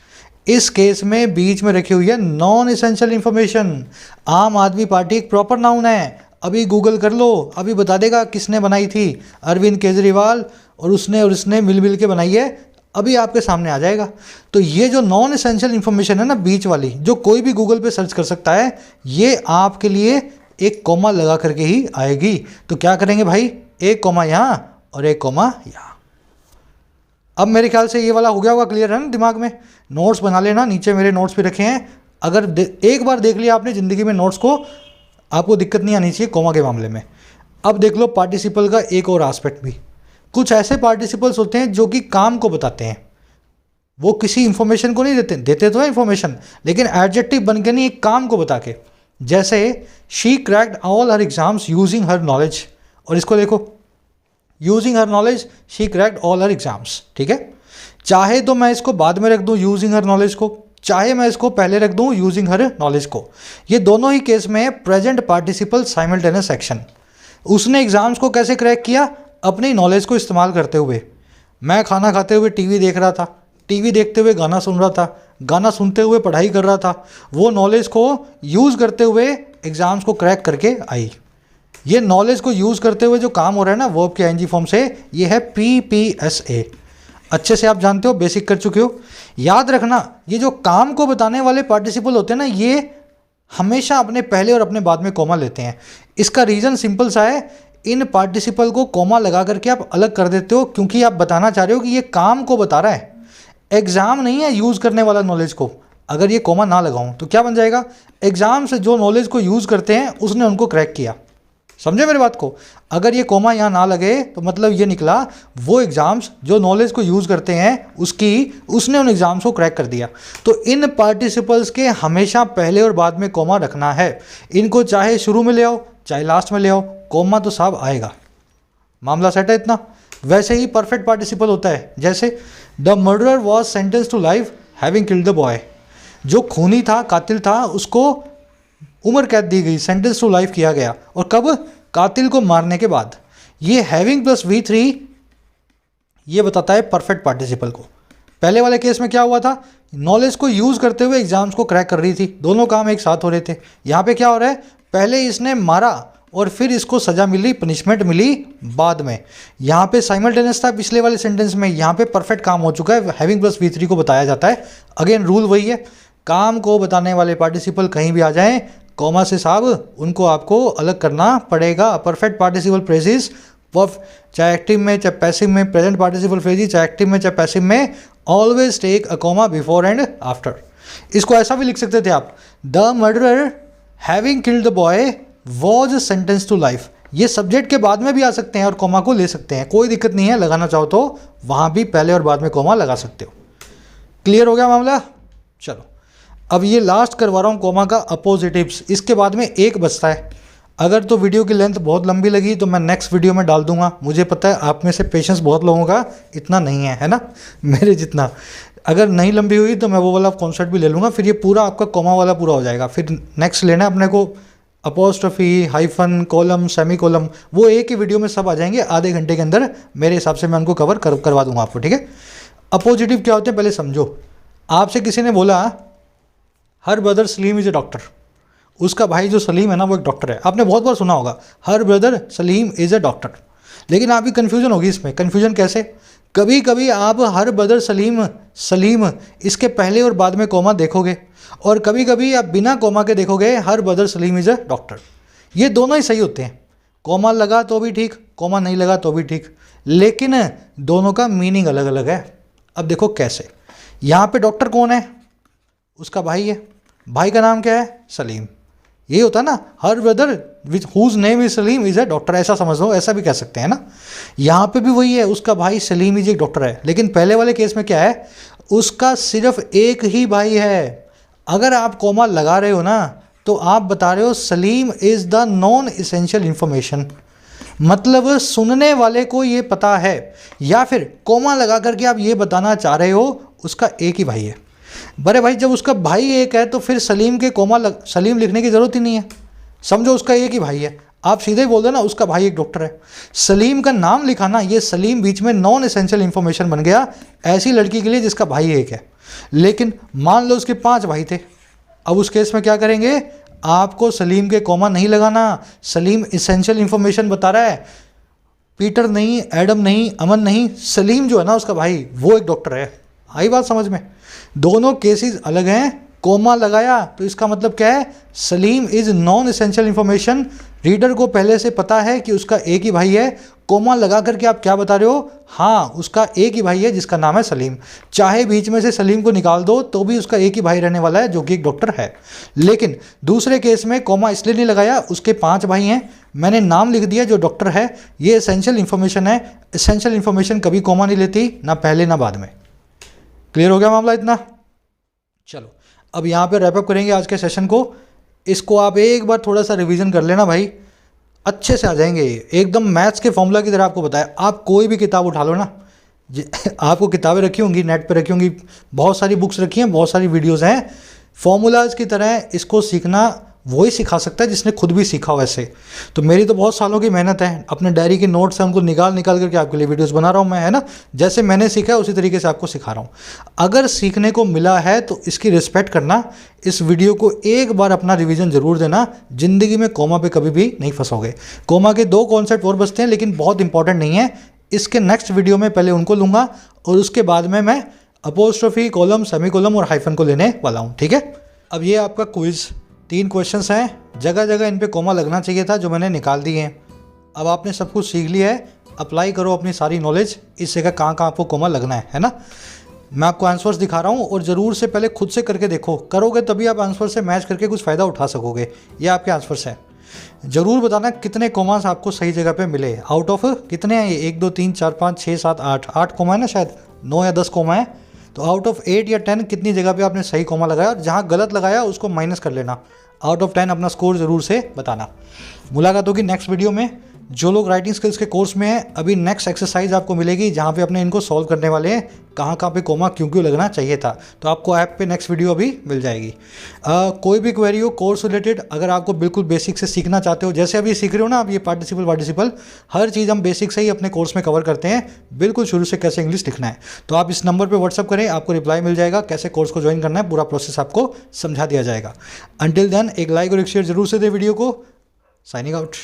इस केस में बीच में रखी हुई है नॉन एसेंशियल इंफॉर्मेशन। आम आदमी पार्टी एक प्रॉपर नाउन है, अभी गूगल कर लो, अभी बता देगा किसने बनाई थी, अरविंद केजरीवाल और उसने मिल के बनाई है, अभी आपके सामने आ जाएगा। तो ये जो नॉन एसेंशियल इंफॉर्मेशन है ना बीच वाली, जो कोई भी गूगल पे सर्च कर सकता है, ये आपके लिए एक कॉमा लगा करके ही आएगी। तो क्या करेंगे भाई, एक कॉमा यहाँ और एक कॉमा यहाँ। अब मेरे ख्याल से ये वाला हो गया होगा क्लियर, है ना दिमाग में? नोट्स बना लेना, नीचे मेरे नोट्स भी रखे हैं। अगर एक बार देख लिया आपने ज़िंदगी में नोट्स को, आपको दिक्कत नहीं आनी चाहिए कॉमा के मामले में। अब देख लो पार्टिसिपल का एक और एस्पेक्ट भी। कुछ ऐसे पार्टिसिपल्स होते हैं जो कि काम को बताते हैं, वो किसी इंफॉर्मेशन को नहीं देते तो है इंफॉर्मेशन, लेकिन एडजेक्टिव बन के नहीं, एक काम को बता के। जैसे she cracked all her exams using her knowledge, और इसको देखो, using her knowledge she cracked all her exams. ठीक है, चाहे तो मैं इसको बाद में रख दूं यूजिंग हर नॉलेज को, चाहे मैं इसको पहले रख दूं यूजिंग हर नॉलेज को। ये दोनों ही केस में प्रेजेंट पार्टिसिपल साइमल्टेनियस एक्शन। उसने एग्जाम्स को कैसे क्रैक किया? अपनी नॉलेज को इस्तेमाल करते हुए। मैं खाना खाते हुए टीवी देख रहा था, टीवी देखते हुए गाना सुन रहा था, गाना सुनते हुए पढ़ाई कर रहा था। वो नॉलेज को यूज़ करते हुए एग्ज़ाम्स को क्रैक करके आई। ये नॉलेज को यूज़ करते हुए जो काम हो रहा है ना वर्ब के आईएनजी फॉर्म से, ये है PPSA। अच्छे से आप जानते हो, बेसिक कर चुके हो। याद रखना, ये जो काम को बताने वाले पार्टिसिपल होते हैं ना, ये हमेशा अपने पहले और अपने बाद में कॉमा लेते हैं। इसका रीज़न सिंपल सा है, इन पार्टिसिपल को कॉमा लगा करके आप अलग कर देते हो, क्योंकि आप बताना चाह रहे हो कि ये काम को बता रहा है, एग्ज़ाम नहीं है यूज़ करने वाला नॉलेज को। अगर ये कॉमा ना लगाऊं तो क्या बन जाएगा? एग्ज़ाम से जो नॉलेज को यूज़ करते हैं उसने उनको क्रैक किया। समझे मेरी बात को? अगर ये कॉमा यहाँ ना लगे तो मतलब ये निकला वो एग्ज़ाम्स जो नॉलेज को यूज़ करते हैं उसने उन एग्ज़ाम्स को क्रैक कर दिया। तो इन पार्टिसिपल्स के हमेशा पहले और बाद में कॉमा रखना है। इनको चाहे शुरू में ले आओ चाहे लास्ट में ले आओ, कॉमा तो साहब आएगा। मामला सेट है इतना। वैसे ही परफेक्ट पार्टिसिपल होता है, जैसे the murderer was sentence to life having killed the boy. जो खूनी था, कातिल था, उसको उम्र कैद दी गई, सेंटेंस टू लाइफ किया गया। और कब? कातिल को मारने के बाद। ये हैविंग प्लस V3 ये बताता है परफेक्ट पार्टिसिपल को। पहले वाले केस में क्या हुआ था? नॉलेज को यूज़ करते हुए एग्जाम्स को क्रैक कर रही थी, दोनों काम एक साथ हो रहे थे। यहाँ पे क्या हो रहा है? पहले इसने मारा और फिर इसको सज़ा मिली, पनिशमेंट मिली बाद में। यहाँ पे साइमल्टेनियस था पिछले वाले सेंटेंस में, यहाँ पे परफेक्ट काम हो चुका है, हैविंग प्लस V3 को बताया जाता है। अगेन रूल वही है, काम को बताने वाले पार्टिसिपल कहीं भी आ जाएं, कॉमा से साहब उनको आपको अलग करना पड़ेगा। परफेक्ट पार्टिसिपल फ्रेजेस, चाहे एक्टिव में चाहे पैसिव में, प्रेजेंट पार्टिसिपल फ्रेजेस चाहे एक्टिव में चाहे पैसिव में, always take a comma before and after. इसको ऐसा भी लिख सकते थे आप, the murderer having killed the boy was sentence to life. ये सब्जेक्ट के बाद में भी आ सकते हैं और कॉमा को ले सकते हैं, कोई दिक्कत नहीं है। लगाना चाहो तो वहाँ भी पहले और बाद में कॉमा लगा सकते हो। क्लियर हो गया मामला? चलो अब ये लास्ट करवा रहा हूँ कॉमा का अपोजिटिव्स। इसके बाद में एक बचता है। अगर तो वीडियो की लेंथ बहुत लंबी लगी तो मैं नेक्स्ट वीडियो में डाल दूंगा। मुझे पता है आप में से पेशेंस बहुत लोगों का इतना नहीं है ना, मेरे जितना। अगर नहीं लंबी हुई तो मैं वो वाला कॉन्सेप्ट भी ले लूँगा, फिर ये पूरा आपका कॉमा वाला पूरा हो जाएगा। फिर नेक्स्ट लेना है अपने को apostrophe, hyphen, column, semi column, वो एक ही वीडियो में सब आ जाएंगे आधे घंटे के अंदर। मेरे हिसाब से मैं उनको कवर करवा दूंगा आपको, ठीक है। अपोजिटिव क्या होते हैं पहले समझो। आपसे किसी ने बोला her brother Salim is a doctor, उसका भाई जो सलीम है ना वो एक डॉक्टर है। आपने बहुत बार सुना होगा her brother Salim is a doctor, लेकिन आपकी कन्फ्यूजन होगी इसमें। कन्फ्यूजन कैसे? कभी कभी आप हर ब्रदर सलीम इसके पहले और बाद में कॉमा देखोगे, और कभी कभी आप बिना कॉमा के देखोगे her brother Salim is a doctor. ये दोनों ही सही होते हैं, कॉमा लगा तो भी ठीक, कॉमा नहीं लगा तो भी ठीक, लेकिन दोनों का मीनिंग अलग अलग है। अब देखो कैसे। यहाँ पे डॉक्टर कौन है? उसका भाई है। भाई का नाम क्या है? सलीम। यही होता है ना, her brother with whose name is Salim is a doctor, ऐसा समझ लो, ऐसा भी कह सकते हैं ना। यहाँ पे भी वही है, उसका भाई सलीम इज एक डॉक्टर है। लेकिन पहले वाले केस में क्या है? उसका सिर्फ एक ही भाई है। अगर आप कॉमा लगा रहे हो ना तो आप बता रहे हो Salim is the non essential information, मतलब सुनने वाले को ये पता है। या फिर कॉमा लगा करके आप ये बताना चाह रहे हो उसका एक ही भाई है। बड़े भाई जब उसका भाई एक है तो फिर सलीम के सलीम लिखने की ज़रूरत ही नहीं है, समझो उसका एक ही भाई है। आप सीधे ही बोल दो ना उसका भाई एक डॉक्टर है। सलीम का नाम लिखा ना, ये सलीम बीच में नॉन एसेंशियल इंफॉर्मेशन बन गया ऐसी लड़की के लिए जिसका भाई एक है। लेकिन मान लो उसके 5 भाई थे, अब उस केस में क्या करेंगे? आपको सलीम के कॉमा नहीं लगाना। सलीम एसेंशियल इंफॉर्मेशन बता रहा है, पीटर नहीं, एडम नहीं, अमन नहीं, सलीम जो है ना उसका भाई वो एक डॉक्टर है। आई बात समझ में? दोनों केसेस अलग हैं। कोमा लगाया तो इसका मतलब क्या है? Salim is non essential information. Reader को पहले से पता है कि उसका एक ही भाई है। कोमा लगा करके आप क्या बता रहे हो? हाँ, उसका एक ही भाई है जिसका नाम है सलीम। चाहे बीच में से सलीम को निकाल दो तो भी उसका एक ही भाई रहने वाला है जो कि एक डॉक्टर है। लेकिन दूसरे केस में कोमा इसलिए नहीं लगाया, उसके 5 भाई हैं, मैंने नाम लिख दिया जो डॉक्टर है। ये एसेंशियल इन्फॉर्मेशन है। एसेंशियल इन्फॉर्मेशन कभी कोमा नहीं लेती, ना पहले ना बाद में। क्लियर हो गया मामला इतना? चलो अब यहाँ पे रैपअप करेंगे आज के सेशन को। इसको आप एक बार थोड़ा सा रिवीजन कर लेना भाई, अच्छे से आ जाएंगे। एकदम मैथ्स के फॉर्मूला की तरह आपको बताया। आप कोई भी किताब उठा लो ना, आपको किताबें रखी होंगी, नेट पे रखी होंगी, बहुत सारी बुक्स रखी हैं, बहुत सारी वीडियोस हैं। फॉर्मूलाज की तरह इसको सीखना वही सिखा सकता है जिसने खुद भी सीखा हो ऐसे। तो मेरी तो बहुत सालों की मेहनत है, अपने डायरी के नोट्स हैं उनको निकाल निकाल करके आपके लिए वीडियोस बना रहा हूँ मैं, है ना। जैसे मैंने सीखा है उसी तरीके से आपको सिखा रहा हूँ। अगर सीखने को मिला है तो इसकी रिस्पेक्ट करना, इस वीडियो को एक बार अपना रिवीजन जरूर देना। जिंदगी में कोमा पे कभी भी नहीं फंसोगे। कोमा के 2 कॉन्सेप्ट और बचते हैं लेकिन बहुत इंपॉर्टेंट नहीं है। इसके नेक्स्ट वीडियो में पहले उनको लूँगा और उसके बाद में मैं अपोस्ट्रोफी, कॉलम, सेमीकोलम और हाइफन को लेने वाला हूँ, ठीक है। अब ये आपका क्विज, 3 क्वेश्चंस हैं, जगह जगह इन पे कोमा लगना चाहिए था जो मैंने निकाल दिए हैं। अब आपने सब कुछ सीख लिया है, अप्लाई करो अपनी सारी नॉलेज, इस जगह कहाँ कहाँ आपको कोमा लगना है ना। मैं आपको आंसर्स दिखा रहा हूँ और ज़रूर से पहले खुद से करके देखो, करोगे तभी आप आंसर से मैच करके कुछ फ़ायदा उठा सकोगे। ये आपके आंसर्स हैं। ज़रूर बताना कितने कोमास आपको सही जगह पे मिले। आउट ऑफ कितने हैं ये, 1 2 3 4 5 6 7 8 कोमा है ना, शायद 9 या 10 कोमा है। तो आउट ऑफ 8 या 10 कितनी जगह पे आपने सही कोमा लगाया, और जहाँ गलत लगाया उसको माइनस कर लेना। आउट ऑफ 10 अपना स्कोर ज़रूर से बताना। मुलाकात होगी नेक्स्ट वीडियो में। जो लोग राइटिंग स्किल्स के कोर्स में हैं, अभी नेक्स्ट एक्सरसाइज आपको मिलेगी जहाँ पे अपने इनको सॉल्व करने वाले हैं, कहाँ कहाँ पे कोमा क्यों क्यों लगना चाहिए था। तो आपको ऐप पे नेक्स्ट वीडियो अभी मिल जाएगी। कोई भी क्वेरी हो कोर्स रिलेटेड, अगर आपको बिल्कुल बेसिक से सीखना चाहते हो, जैसे अभी सीख रहे हो ना आप, ये पार्टिसिपल हर चीज़ हम बेसिक से ही अपने कोर्स में कवर करते हैं, बिल्कुल शुरू से कैसे इंग्लिश लिखना है। तो आप इस नंबर पर व्हाट्सअप करें, आपको रिप्लाई मिल जाएगा, कैसे कोर्स को ज्वाइन करना है, पूरा प्रोसेस आपको समझा दिया जाएगा। अंटिल देन एक लाइक और एक शेयर जरूर से दे वीडियो को। Signing out.